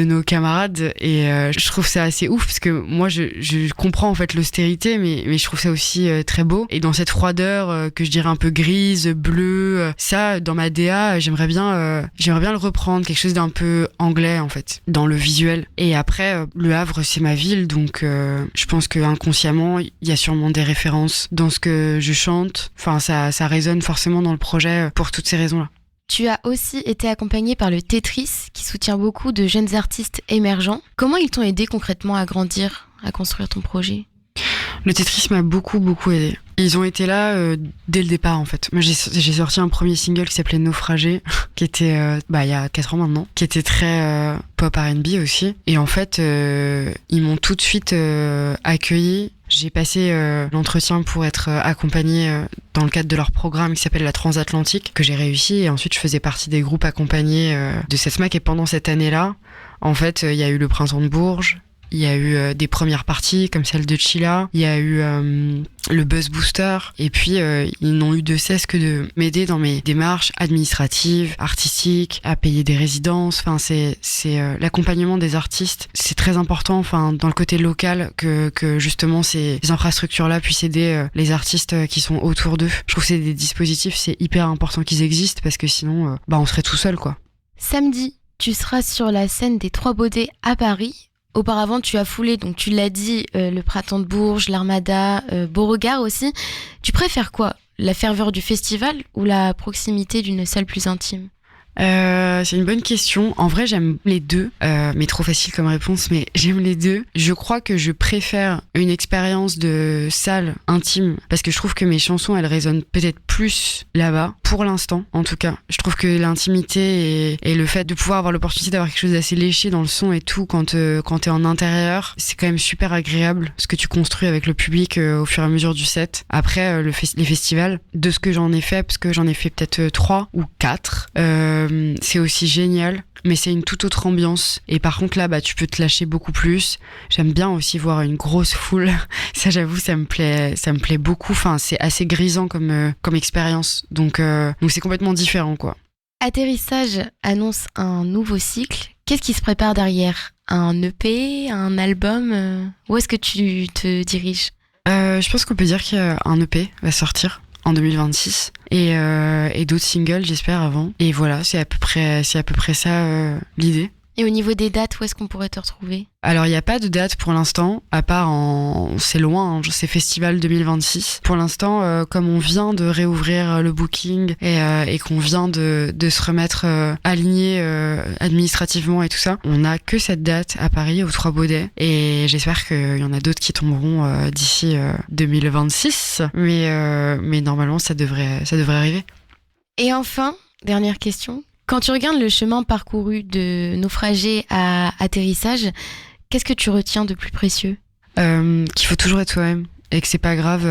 nos camarades, et je trouve ça assez ouf, parce que moi je comprends en fait l'austérité, mais je trouve ça aussi très beau, et dans cette froideur que je dirais un peu grise, bleue, ça dans ma DA j'aimerais bien le reprendre, quelque chose d'un peu anglais en fait dans le visuel. Et après le Havre c'est ma ville, donc je pense que inconsciemment il y a sûrement des références dans ce que je chante, enfin ça résonne forcément dans le projet pour toutes ces raisons là. Tu as aussi été accompagné par le Tetris, qui soutient beaucoup de jeunes artistes émergents. Comment ils t'ont aidé concrètement à grandir, à construire ton projet ? Le Tetris m'a beaucoup aidé. Ils ont été là dès le départ en fait. Moi j'ai sorti un premier single qui s'appelait Naufragé, qui était il y a 4 ans maintenant, qui était très pop R&B aussi. Et en fait ils m'ont tout de suite accueilli. J'ai passé l'entretien pour être accompagnée dans le cadre de leur programme qui s'appelle la Transatlantique, que j'ai réussi. Et ensuite je faisais partie des groupes accompagnés de cette SMAC. Et pendant cette année-là, en fait il y a eu le Printemps de Bourges. Il y a eu des premières parties comme celle de Chilla, il y a eu le Buzz Booster, et puis ils n'ont eu de cesse que de m'aider dans mes démarches administratives, artistiques, à payer des résidences. Enfin, c'est l'accompagnement des artistes, c'est très important. Enfin, dans le côté local, que justement ces infrastructures-là puissent aider les artistes qui sont autour d'eux. Je trouve que c'est des dispositifs, c'est hyper important qu'ils existent parce que sinon, on serait tout seul, quoi. Samedi, tu seras sur la scène des Trois Baudets à Paris. Auparavant, tu as foulé, donc tu l'as dit, le Printemps de Bourges, l'Armada, Beauregard aussi. Tu préfères quoi ? La ferveur du festival ou la proximité d'une salle plus intime ? C'est une bonne question. En vrai, j'aime les deux, mais trop facile comme réponse, mais j'aime les deux. Je crois que je préfère une expérience de salle intime parce que je trouve que mes chansons, elles résonnent peut-être plus là-bas, pour l'instant en tout cas. Je trouve que l'intimité et le fait de pouvoir avoir l'opportunité d'avoir quelque chose d'assez léché dans le son et tout quand t'es en intérieur, c'est quand même super agréable ce que tu construis avec le public au fur et à mesure du set. Après, les festivals, de ce que j'en ai fait, parce que j'en ai fait peut-être 3 ou 4, c'est aussi génial, mais c'est une toute autre ambiance. Et par contre là, tu peux te lâcher beaucoup plus. J'aime bien aussi voir une grosse foule. Ça, j'avoue, ça me plaît beaucoup. Enfin, c'est assez grisant comme expérience. Donc c'est complètement différent, quoi. Atterrissage annonce un nouveau cycle. Qu'est-ce qui se prépare derrière ? Un EP, un album ? Où est-ce que tu te diriges ? Je pense qu'on peut dire qu'un EP va sortir en 2026 et d'autres singles, j'espère, avant. Et voilà, c'est à peu près ça l'idée. Et au niveau des dates, où est-ce qu'on pourrait te retrouver ? Alors, il n'y a pas de date pour l'instant, à part c'est loin, c'est Festival 2026. Pour l'instant, comme on vient de réouvrir le booking et qu'on vient de se remettre aligné administrativement et tout ça, on n'a que cette date à Paris, aux Trois Baudets. Et j'espère qu'il y en a d'autres qui tomberont d'ici 2026. Mais normalement, ça devrait arriver. Et enfin, dernière question. Quand tu regardes le chemin parcouru de naufragé à atterrissage, qu'est-ce que tu retiens de plus précieux ? Qu'il faut toujours être soi-même et que c'est pas grave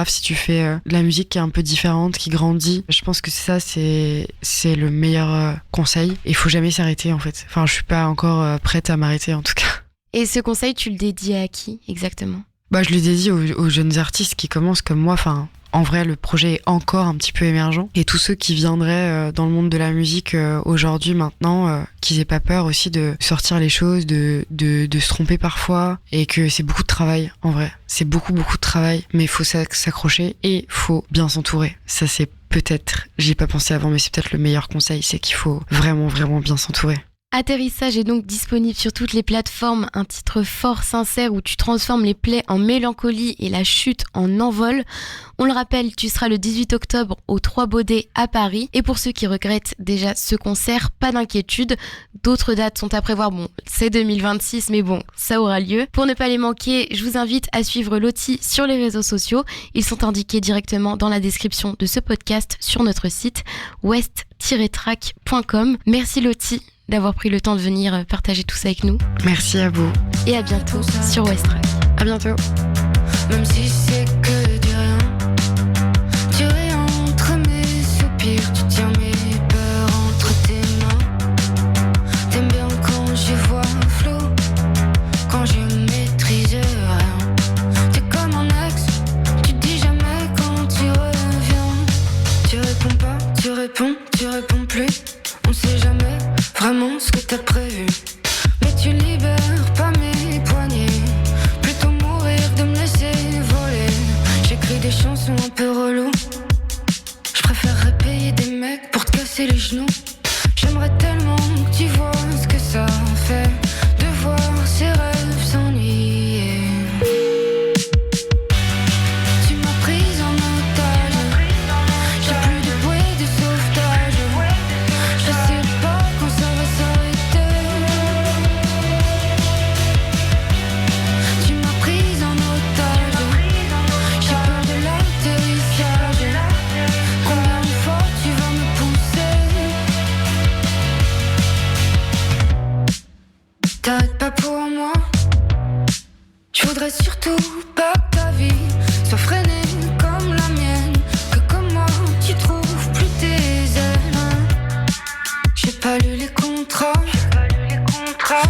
si tu fais de la musique qui est un peu différente, qui grandit. Je pense que ça, c'est le meilleur conseil. Il faut jamais s'arrêter en fait. Enfin, je suis pas encore prête à m'arrêter en tout cas. Et ce conseil, tu le dédies à qui exactement ? Je le dédie aux jeunes artistes qui commencent comme moi. Enfin, en vrai, le projet est encore un petit peu émergent. Et tous ceux qui viendraient dans le monde de la musique aujourd'hui, maintenant, qu'ils aient pas peur aussi de sortir les choses, de se tromper parfois. Et que c'est beaucoup de travail, en vrai. C'est beaucoup de travail. Mais il faut s'accrocher et faut bien s'entourer. Ça, c'est peut-être, j'y ai pas pensé avant, mais c'est peut-être le meilleur conseil. C'est qu'il faut vraiment, vraiment bien s'entourer. Atterrissage est donc disponible sur toutes les plateformes, un titre fort, sincère où tu transformes les plaies en mélancolie et la chute en envol. On le rappelle, tu seras le 18 octobre aux Trois Baudets à Paris. Et pour ceux qui regrettent déjà ce concert, pas d'inquiétude, d'autres dates sont à prévoir. Bon, c'est 2026, mais bon, ça aura lieu. Pour ne pas les manquer, je vous invite à suivre Loti sur les réseaux sociaux. Ils sont indiqués directement dans la description de ce podcast sur notre site west-track.com. Merci Loti d'avoir pris le temps de venir partager tout ça avec nous. Merci à vous. Et à bientôt sur West Track. À bientôt. Même si c'est que du rien, tu ris entre mes soupirs, tu tiens mes peurs entre tes mains. T'aimes bien quand j'y vois flou, quand je maîtrise rien. T'es comme un ex, tu dis jamais quand tu reviens. Tu réponds pas, tu réponds plus. On sait jamais vraiment ce que t'as prévu. Mais tu libères pas mes poignets. Plutôt mourir de me laisser voler. J'écris des chansons un peu reloues. Je préférerais payer des mecs pour te casser les genoux. J'aimerais tellement que tu vois ce que ça fait de voir ses rêves s'ennuyer. Tu m'as prise en otage. J'ai plus de bouée de sauvetage. Je sais pas quand ça va s'arrêter. Tu m'as prise en otage. pas pour moi. Je voudrais surtout pas que ta vie soit freinée comme la mienne, que comme moi tu trouves plus tes ailes. J'ai pas lu les contrats,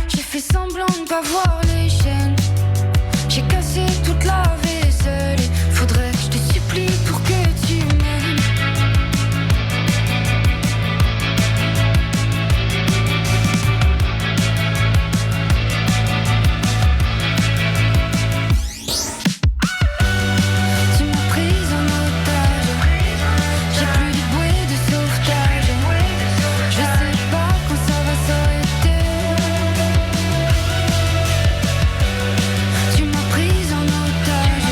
j'ai fait semblant de pas voir les chaînes. J'ai cassé toute la vaisselle et faudrait que je te supplie pour que tu m'aimes. Tu m'as prise en otage, j'ai plus de bouée de sauvetage. Je sais pas quand ça va s'arrêter. Tu m'as prise en otage,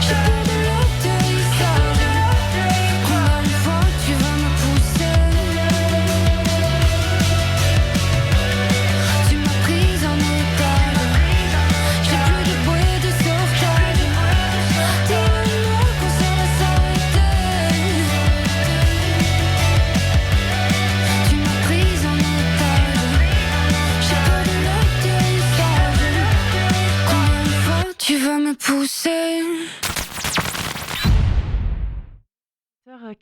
j'ai peur de l'atterrissage. Combien de fois tu vas me pousser? Tu m'as prise en otage, j'ai plus de bouée de sauvetage. Dis-moi quand ça va s'arrêter. Tu m'as prise en otage, j'ai peur de l'atterrissage. Combien de fois tu vas me pousser?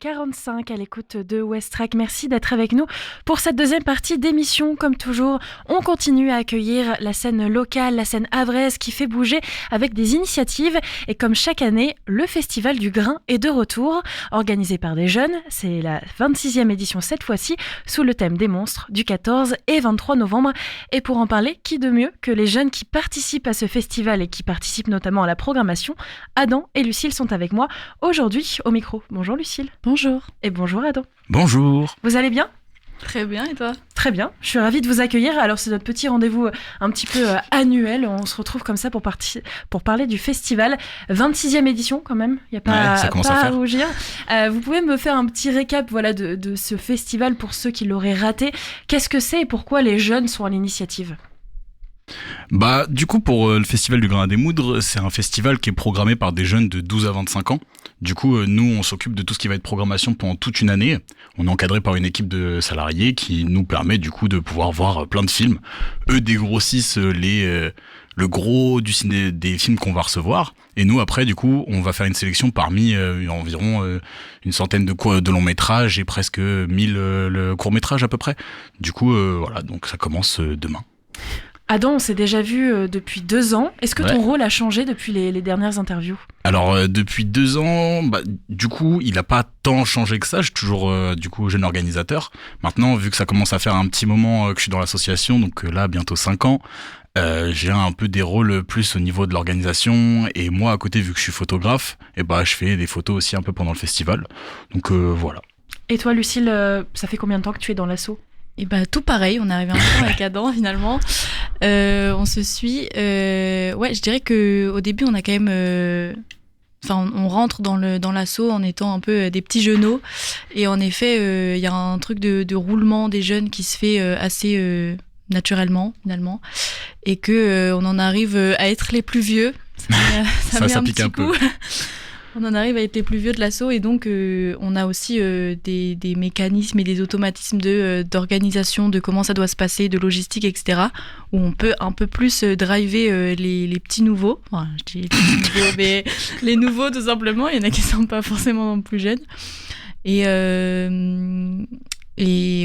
45 à l'écoute de Westrack. Merci d'être avec nous pour cette deuxième partie d'émission. Comme toujours, on continue à accueillir la scène locale, la scène havraise qui fait bouger avec des initiatives. Et comme chaque année, le Festival du Grain est de retour, organisé par des jeunes. C'est la 26e édition cette fois-ci, sous le thème des monstres, du 14 et 23 novembre. Et pour en parler, qui de mieux que les jeunes qui participent à ce festival et qui participent notamment à la programmation? Adam et Lucille sont avec moi aujourd'hui au micro. Bonjour Lucille. Bonjour. Et bonjour Adam. Bonjour. Vous allez bien? Très bien, et toi? Très bien, je suis ravie de vous accueillir. Alors c'est notre petit rendez-vous un petit peu annuel. On se retrouve comme ça pour parler du festival. 26e édition quand même, il n'y a pas, à rougir. Vous pouvez me faire un petit récap de ce festival pour ceux qui l'auraient raté. Qu'est-ce que c'est et pourquoi les jeunes sont à l'initiative? Du coup, pour le Festival du Grain à Démoudre, c'est un festival qui est programmé par des jeunes de 12 à 25 ans. Du coup, nous, on s'occupe de tout ce qui va être programmation pendant toute une année. On est encadré par une équipe de salariés qui nous permet du coup de pouvoir voir plein de films. Eux dégrossissent le gros du ciné des films qu'on va recevoir. Et nous, après, du coup, on va faire une sélection parmi environ une centaine de longs métrages et presque 1000 courts métrages à peu près. Du coup, voilà, donc ça commence demain. Adam, on s'est déjà vu depuis 2 ans. Est-ce que ton rôle a changé depuis les dernières interviews? Alors, depuis 2 ans, du coup, il n'a pas tant changé que ça. Je suis toujours, du coup, jeune organisateur. Maintenant, vu que ça commence à faire un petit moment que je suis dans l'association, donc là, bientôt 5 ans, j'ai un peu des rôles plus au niveau de l'organisation. Et moi, à côté, vu que je suis photographe, je fais des photos aussi un peu pendant le festival. Donc, voilà. Et toi, Lucille, ça fait combien de temps que tu es dans l'asso? Et tout pareil, on est arrivé un peu avec Adam finalement. On se suit. Je dirais qu'au début, on a quand même. On rentre dans l'asso en étant un peu des petits genoux. Et en effet, il y a un truc de roulement des jeunes qui se fait assez naturellement finalement. Et qu'on en arrive à être les plus vieux. Ça pique un peu. On en arrive à être les plus vieux de l'asso et donc on a aussi des mécanismes et des automatismes d'organisation de comment ça doit se passer, de logistique, etc. où on peut un peu plus driver les petits nouveaux. Enfin, je dis les petits nouveaux, mais les nouveaux tout simplement. Il y en a qui ne sont pas forcément plus jeunes. Et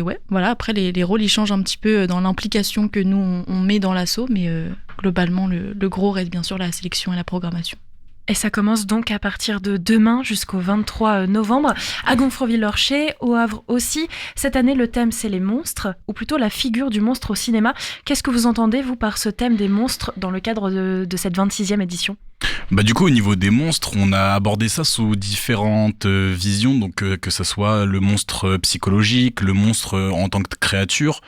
ouais, voilà, après les rôles ils changent un petit peu dans l'implication que nous on met dans l'asso, mais globalement le gros reste bien sûr la sélection et la programmation. Et ça commence donc à partir de demain jusqu'au 23 novembre à Gonfreville-Lorcher, au Havre aussi. Cette année, le thème, c'est les monstres, ou plutôt la figure du monstre au cinéma. Qu'est-ce que vous entendez, vous, par ce thème des monstres dans le cadre de cette 26e édition ? Du coup, au niveau des monstres, on a abordé ça sous différentes visions, donc que ce soit le monstre psychologique, le monstre en tant que créature,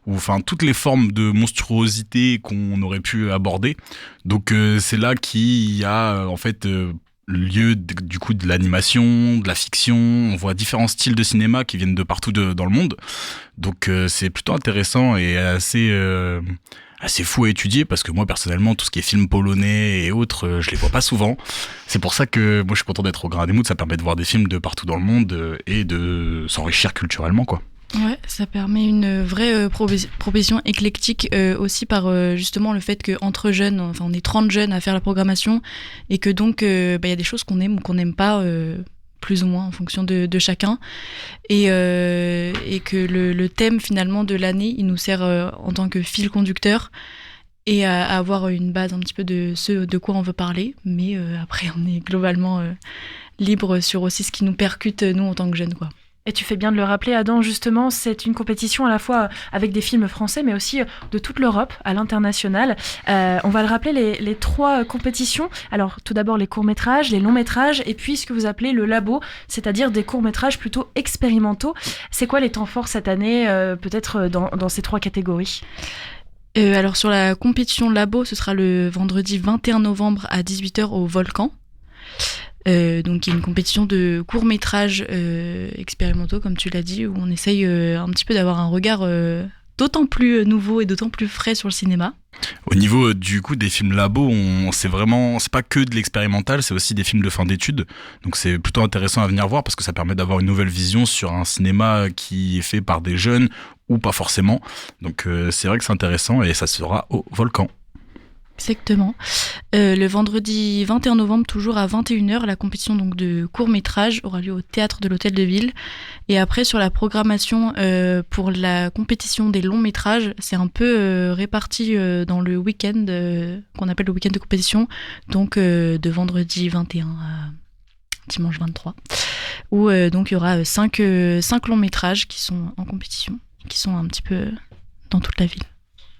ou enfin toutes les formes de monstruosité qu'on aurait pu aborder. Donc c'est là qu'il y a en fait lieu du coup de l'animation, de la fiction. On voit différents styles de cinéma qui viennent de partout dans le monde. Donc c'est plutôt intéressant et assez fou à étudier parce que moi personnellement tout ce qui est film polonais et autres je les vois pas souvent. C'est pour ça que moi je suis content d'être au Grain à Démoudre, ça permet de voir des films de partout dans le monde et de s'enrichir culturellement quoi. Ouais, ça permet une vraie proposition éclectique aussi par justement le fait qu'entre jeunes, enfin on est 30 jeunes à faire la programmation et que donc y a des choses qu'on aime ou qu'on n'aime pas plus ou moins en fonction de chacun et que le thème finalement de l'année il nous sert en tant que fil conducteur et à avoir une base un petit peu de ce de quoi on veut parler, mais après on est globalement libre sur aussi ce qui nous percute nous en tant que jeunes quoi. Et tu fais bien de le rappeler, Adam, justement, c'est une compétition à la fois avec des films français, mais aussi de toute l'Europe, à l'international. On va le rappeler, les 3 compétitions. Alors, tout d'abord, les courts-métrages, les longs-métrages, et puis ce que vous appelez le labo, c'est-à-dire des courts-métrages plutôt expérimentaux. C'est quoi les temps forts cette année, peut-être dans ces 3 catégories ? Alors, sur la compétition labo, ce sera le vendredi 21 novembre à 18h au Volcan. Donc il y a une compétition de courts-métrages expérimentaux, comme tu l'as dit, où on essaye un petit peu d'avoir un regard d'autant plus nouveau et d'autant plus frais sur le cinéma. Au niveau du coup des films labo, c'est pas que de l'expérimental, c'est aussi des films de fin d'études. Donc c'est plutôt intéressant à venir voir parce que ça permet d'avoir une nouvelle vision sur un cinéma qui est fait par des jeunes ou pas forcément. Donc c'est vrai que c'est intéressant et ça sera au Volcan. Exactement. Le vendredi 21 novembre, toujours à 21h, la compétition donc, de court-métrage aura lieu au Théâtre de l'Hôtel de Ville. Et après, sur la programmation pour la compétition des longs-métrages, c'est un peu réparti dans le week-end qu'on appelle le week-end de compétition, donc de vendredi 21 à dimanche 23, où donc il y aura 5 longs-métrages qui sont en compétition, qui sont un petit peu dans toute la ville.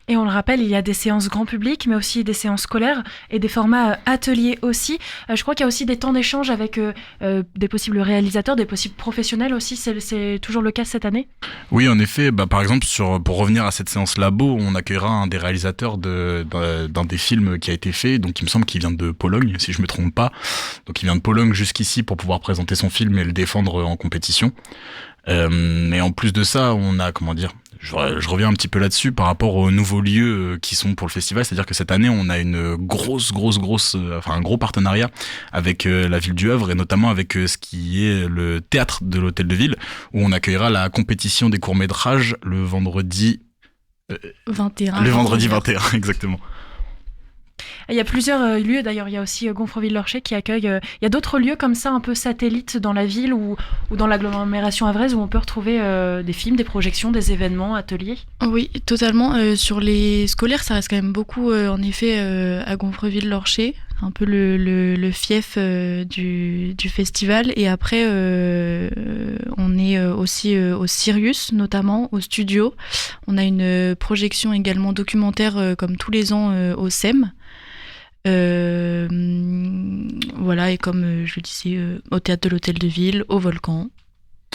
Et on le rappelle, il y a des séances grand public, mais aussi des séances scolaires et des formats ateliers aussi. Je crois qu'il y a aussi des temps d'échange avec des possibles réalisateurs, des possibles professionnels aussi. C'est toujours le cas cette année ? Oui, en effet. Par exemple, pour revenir à cette séance labo, on accueillera un des réalisateurs d'un des films qui a été fait. Donc, il me semble qu'il vient de Pologne, si je me trompe pas. Donc, il vient de Pologne jusqu'ici pour pouvoir présenter son film et le défendre en compétition. Mais en plus de ça, on a, je reviens un petit peu là-dessus par rapport aux nouveaux lieux qui sont pour le festival, c'est-à-dire que cette année on a une un gros partenariat avec la ville du Havre et notamment avec ce qui est le théâtre de l'Hôtel de Ville où on accueillera la compétition des courts-métrages le vendredi 21. Le vendredi 21, exactement. Il y a plusieurs lieux, d'ailleurs, il y a aussi Gonfreville-Lorcher qui accueille... il y a d'autres lieux comme ça, un peu satellites dans la ville ou dans l'agglomération havraise où on peut retrouver des films, des projections, des événements, ateliers. Oui, totalement. Sur les scolaires, ça reste quand même beaucoup, en effet, à Gonfreville-Lorcher, un peu le fief du festival. Et après, on est aussi au Sirius, notamment, au studio. On a une projection également documentaire, comme tous les ans, au SEM. Voilà, et comme je le disais, au Théâtre de l'Hôtel de Ville, au Volcan.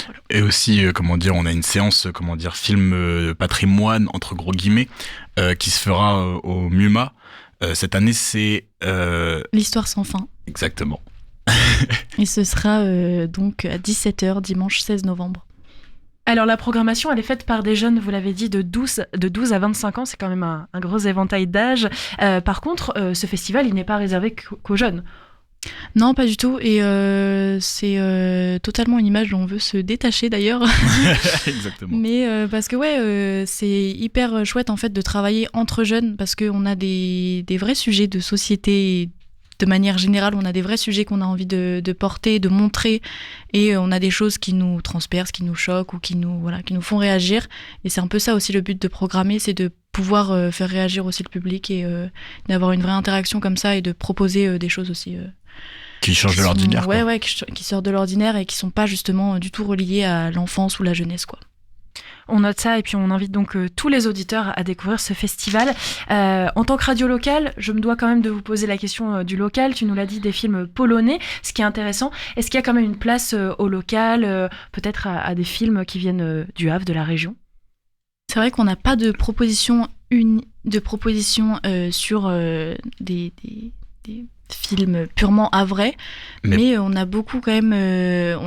Voilà. Et aussi, on a une séance, film patrimoine, entre gros guillemets, qui se fera au MUMA. Cette année, c'est... L'Histoire sans fin. Exactement. Et ce sera donc à 17h, dimanche 16 novembre. Alors la programmation, elle est faite par des jeunes, vous l'avez dit, de 12 à 25 ans, c'est quand même un gros éventail d'âge. Par contre, ce festival, il n'est pas réservé qu'aux jeunes. Non, pas du tout. Et c'est totalement une image dont on veut se détacher d'ailleurs. Exactement. Mais parce que c'est hyper chouette en fait de travailler entre jeunes parce qu'on a des vrais sujets de société. De manière générale, on a des vrais sujets qu'on a envie de porter, de montrer, et on a des choses qui nous transpercent, qui nous choquent ou qui nous font réagir. Et c'est un peu ça aussi le but de programmer, c'est de pouvoir faire réagir aussi le public et d'avoir une vraie interaction comme ça et de proposer des choses aussi qui changent de l'ordinaire. Ouais, qui sortent de l'ordinaire et qui sont pas justement du tout reliées à l'enfance ou la jeunesse, quoi. On note ça et puis on invite donc tous les auditeurs à découvrir ce festival. En tant que radio locale, je me dois quand même de vous poser la question du local. Tu nous l'as dit, des films polonais, ce qui est intéressant. Est-ce qu'il y a quand même une place au local, peut-être à des films qui viennent du Havre, de la région ? C'est vrai qu'on n'a pas de proposition sur des film purement havrais, mais on a beaucoup quand même...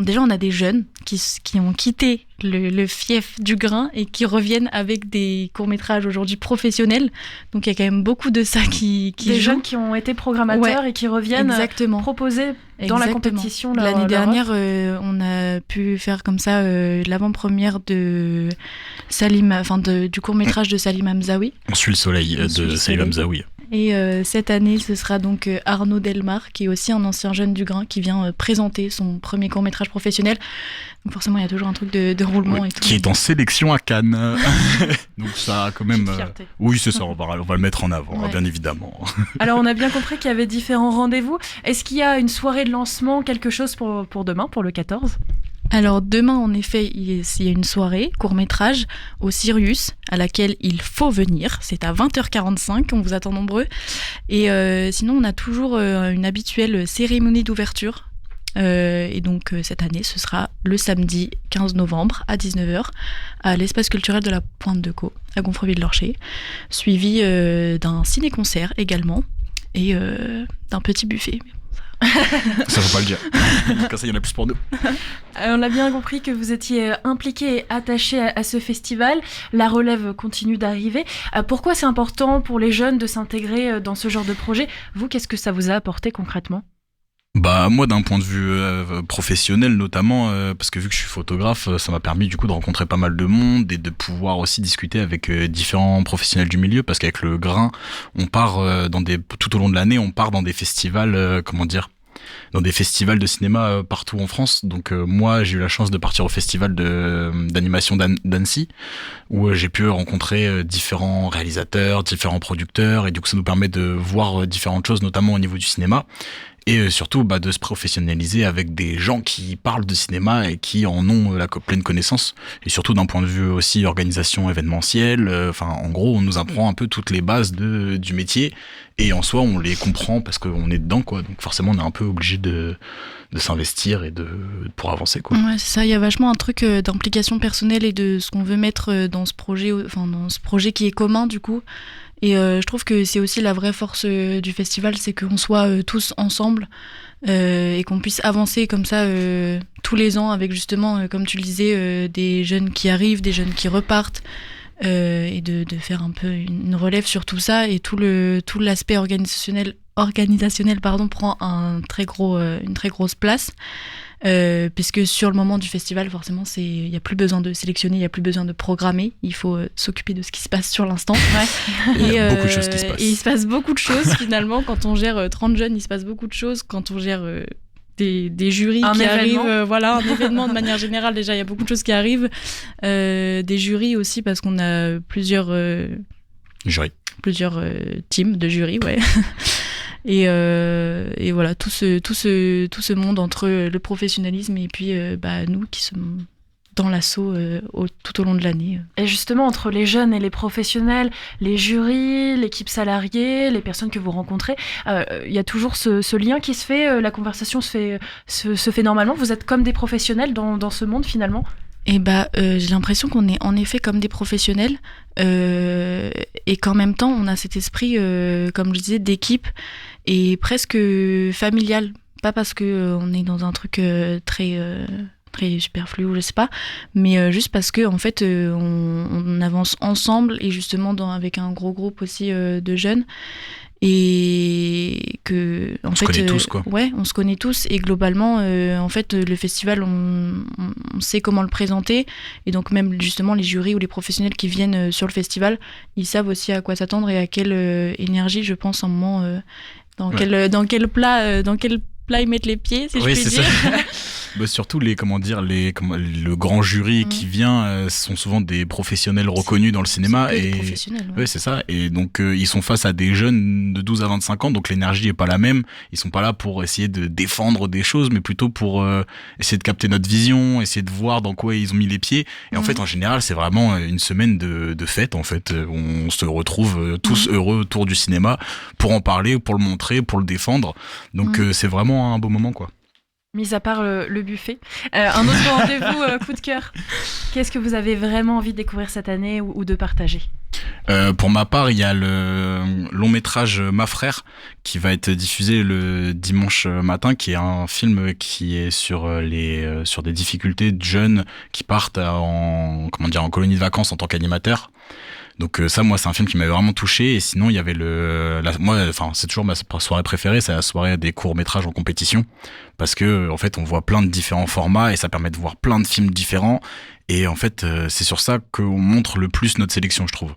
déjà, on a des jeunes qui ont quitté le fief du grain et qui reviennent avec des courts-métrages aujourd'hui professionnels. Donc, il y a quand même beaucoup de ça qui des jouent. jeunes qui ont été programmateurs et qui reviennent proposer dans la compétition. L'année dernière, on a pu faire comme ça l'avant-première de du court-métrage de Salim Hamzaoui. On suit le soleil de Salim Hamzaoui. Et cette année, ce sera donc Arnaud Delmar, qui est aussi un ancien jeune du grain, qui vient présenter son premier court-métrage professionnel. Donc forcément, il y a toujours un truc de roulement. Et tout. Qui est en sélection à Cannes. Donc ça a quand même... Oui, c'est ça, on va le mettre en avant, bien évidemment. Alors, on a bien compris qu'il y avait différents rendez-vous. Est-ce qu'il y a une soirée de lancement, quelque chose pour demain, pour le 14 ? Alors demain, en effet, il y a une soirée court-métrage au Sirius à laquelle il faut venir. C'est à 20h45, on vous attend nombreux. Et sinon, on a toujours une habituelle cérémonie d'ouverture. Et donc cette année, ce sera le samedi 15 novembre à 19h à l'espace culturel de la Pointe de Caux, à Gonfreville-Lorcher, suivi d'un ciné-concert également et d'un petit buffet. Ça faut pas le dire. Comme ça, il y en a plus pour nous. On a bien compris que vous étiez impliqué et attaché à ce festival. La relève continue d'arriver. Pourquoi c'est important pour les jeunes de s'intégrer dans ce genre de projet ? Vous, qu'est-ce que ça vous a apporté concrètement ? Moi, d'un point de vue professionnel notamment, parce que vu que je suis photographe, ça m'a permis du coup de rencontrer pas mal de monde et de pouvoir aussi discuter avec différents professionnels du milieu, parce qu'avec le grain, on part tout au long de l'année, on part dans des festivals, dans des festivals de cinéma partout en France. Donc moi, j'ai eu la chance de partir au festival d'animation d'Annecy, où j'ai pu rencontrer différents réalisateurs, différents producteurs, et du coup ça nous permet de voir différentes choses, notamment au niveau du cinéma. Et surtout de se professionnaliser avec des gens qui parlent de cinéma et qui en ont la pleine connaissance. Et surtout d'un point de vue aussi organisation événementielle. En gros, on nous apprend un peu toutes les bases du métier. Et en soi, on les comprend parce qu'on est dedans, quoi. Donc forcément, on est un peu obligé de s'investir et pour avancer, quoi. Ouais, c'est ça. Il y a vachement un truc d'implication personnelle et de ce qu'on veut mettre dans ce projet qui est commun, du coup. Et je trouve que c'est aussi la vraie force du festival, c'est qu'on soit tous ensemble et qu'on puisse avancer comme ça tous les ans avec justement, comme tu le disais, des jeunes qui arrivent, des jeunes qui repartent et de faire un peu une relève sur tout ça. Et tout l'aspect organisationnel prend une très grosse place. Puisque sur le moment du festival, forcément, il n'y a plus besoin de sélectionner, il n'y a plus besoin de programmer, il faut s'occuper de ce qui se passe sur l'instant. Il y a beaucoup de choses qui se passent. Et il se passe beaucoup de choses finalement, quand on gère 30 jeunes, il se passe beaucoup de choses, quand on gère des jurys qui arrivent, un événement de manière générale, déjà il y a beaucoup de choses qui arrivent, des jurys aussi parce qu'on a plusieurs teams de jurys, ouais. Et voilà, tout ce monde entre le professionnalisme et puis nous qui sommes dans l'assaut tout au long de l'année. Et justement, entre les jeunes et les professionnels, les jurys, l'équipe salariée, les personnes que vous rencontrez, il y a toujours ce lien qui se fait, la conversation se fait normalement. Vous êtes comme des professionnels dans ce monde finalement ? Et j'ai l'impression qu'on est en effet comme des professionnels et qu'en même temps on a cet esprit, comme je disais, d'équipe et presque familial. Pas parce que on est dans un truc très superflu ou je sais pas, mais juste parce que en fait on avance ensemble et justement avec un gros groupe aussi de jeunes. Et que on se connaît tous, quoi. Ouais, on se connaît tous et globalement en fait le festival on sait comment le présenter et donc même justement les jurys ou les professionnels qui viennent sur le festival, ils savent aussi à quoi s'attendre et à quelle énergie, je pense, un moment dans quel plat ils mettent les pieds, si je puis dire. Surtout le grand jury qui vient sont souvent des professionnels reconnus dans le cinéma ouais, c'est ça, et donc ils sont face à des jeunes de 12 à 25 ans, donc l'énergie est pas la même. Ils sont pas là pour essayer de défendre des choses, mais plutôt pour essayer de capter notre vision, essayer de voir dans quoi ils ont mis les pieds. Et en fait, en général, c'est vraiment une semaine de fête, en fait. On se retrouve tous heureux autour du cinéma pour en parler, pour le montrer, pour le défendre. Donc c'est vraiment un beau moment, quoi. Mis à part le buffet. Un autre rendez-vous coup de cœur. Qu'est-ce que vous avez vraiment envie de découvrir cette année ou de partager ? Pour ma part, il y a le long métrage Ma Frère qui va être diffusé le dimanche matin, qui est un film qui est sur des difficultés de jeunes qui partent en colonie de vacances en tant qu'animateurs. Donc ça, moi, c'est un film qui m'avait vraiment touché. Et sinon, il y avait c'est toujours ma soirée préférée, c'est la soirée des courts-métrages en compétition. Parce que, en fait, on voit plein de différents formats et ça permet de voir plein de films différents. Et en fait, c'est sur ça qu'on montre le plus notre sélection, je trouve.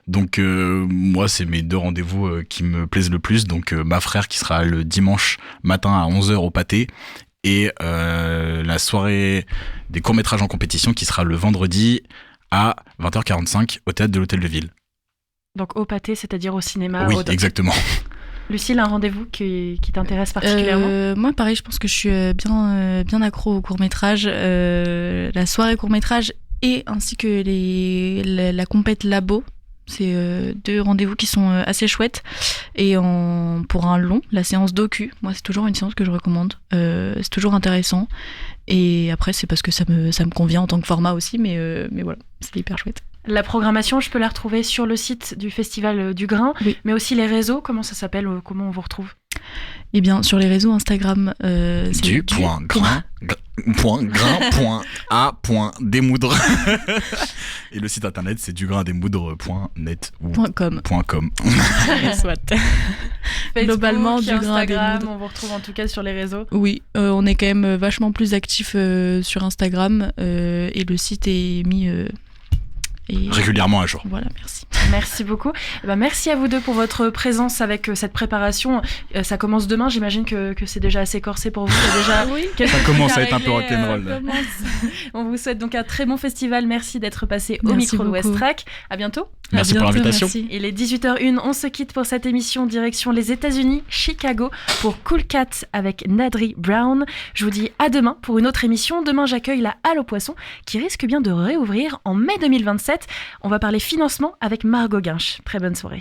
Donc moi, c'est mes 2 rendez-vous qui me plaisent le plus. Donc Ma Frère qui sera le dimanche matin à 11h au Pâté. Et la soirée des courts-métrages en compétition qui sera le vendredi à 20h45 au théâtre de l'Hôtel de Ville. Donc au Pâté, c'est-à-dire au cinéma. Oui, exactement. Lucille, un rendez-vous qui t'intéresse particulièrement? Moi, pareil, je pense que je suis bien accro au court-métrage. La soirée court-métrage et ainsi que la compète labo. C'est 2 rendez-vous qui sont assez chouettes. Et pour un long, la séance docu, moi c'est toujours une séance que je recommande. C'est toujours intéressant. Et après c'est parce que ça me convient en tant que format aussi, mais voilà, c'est hyper chouette. La programmation, je peux la retrouver sur le site du Festival du Grain, oui. Mais aussi les réseaux, comment ça s'appelle, comment on vous retrouve? Eh bien, sur les réseaux Instagram, c'est du.grain.a.démoudre. Et le site internet, c'est dugraindémoudre.net ou .com. Soit. Globalement, Facebook, du grain Instagram, on vous retrouve en tout cas sur les réseaux. Oui, on est quand même vachement plus actifs sur Instagram et le site est mis... régulièrement à jour. Voilà, merci. Merci beaucoup. Merci à vous 2 pour votre présence avec cette préparation. Ça commence demain, j'imagine que c'est déjà assez corsé pour vous. Oui. Ça commence à être un peu rock'n'roll. On vous souhaite donc un très bon festival. Merci d'être passé au micro de Westrack. À bientôt. Merci pour l'invitation. Merci. Il est 18h01, on se quitte pour cette émission direction les États-Unis, Chicago, pour Cool Cat avec Nadri Brown. Je vous dis à demain pour une autre émission. Demain, j'accueille la Halle aux Poissons qui risque bien de réouvrir en mai 2027. On va parler financement avec Margot Guinche. Très bonne soirée.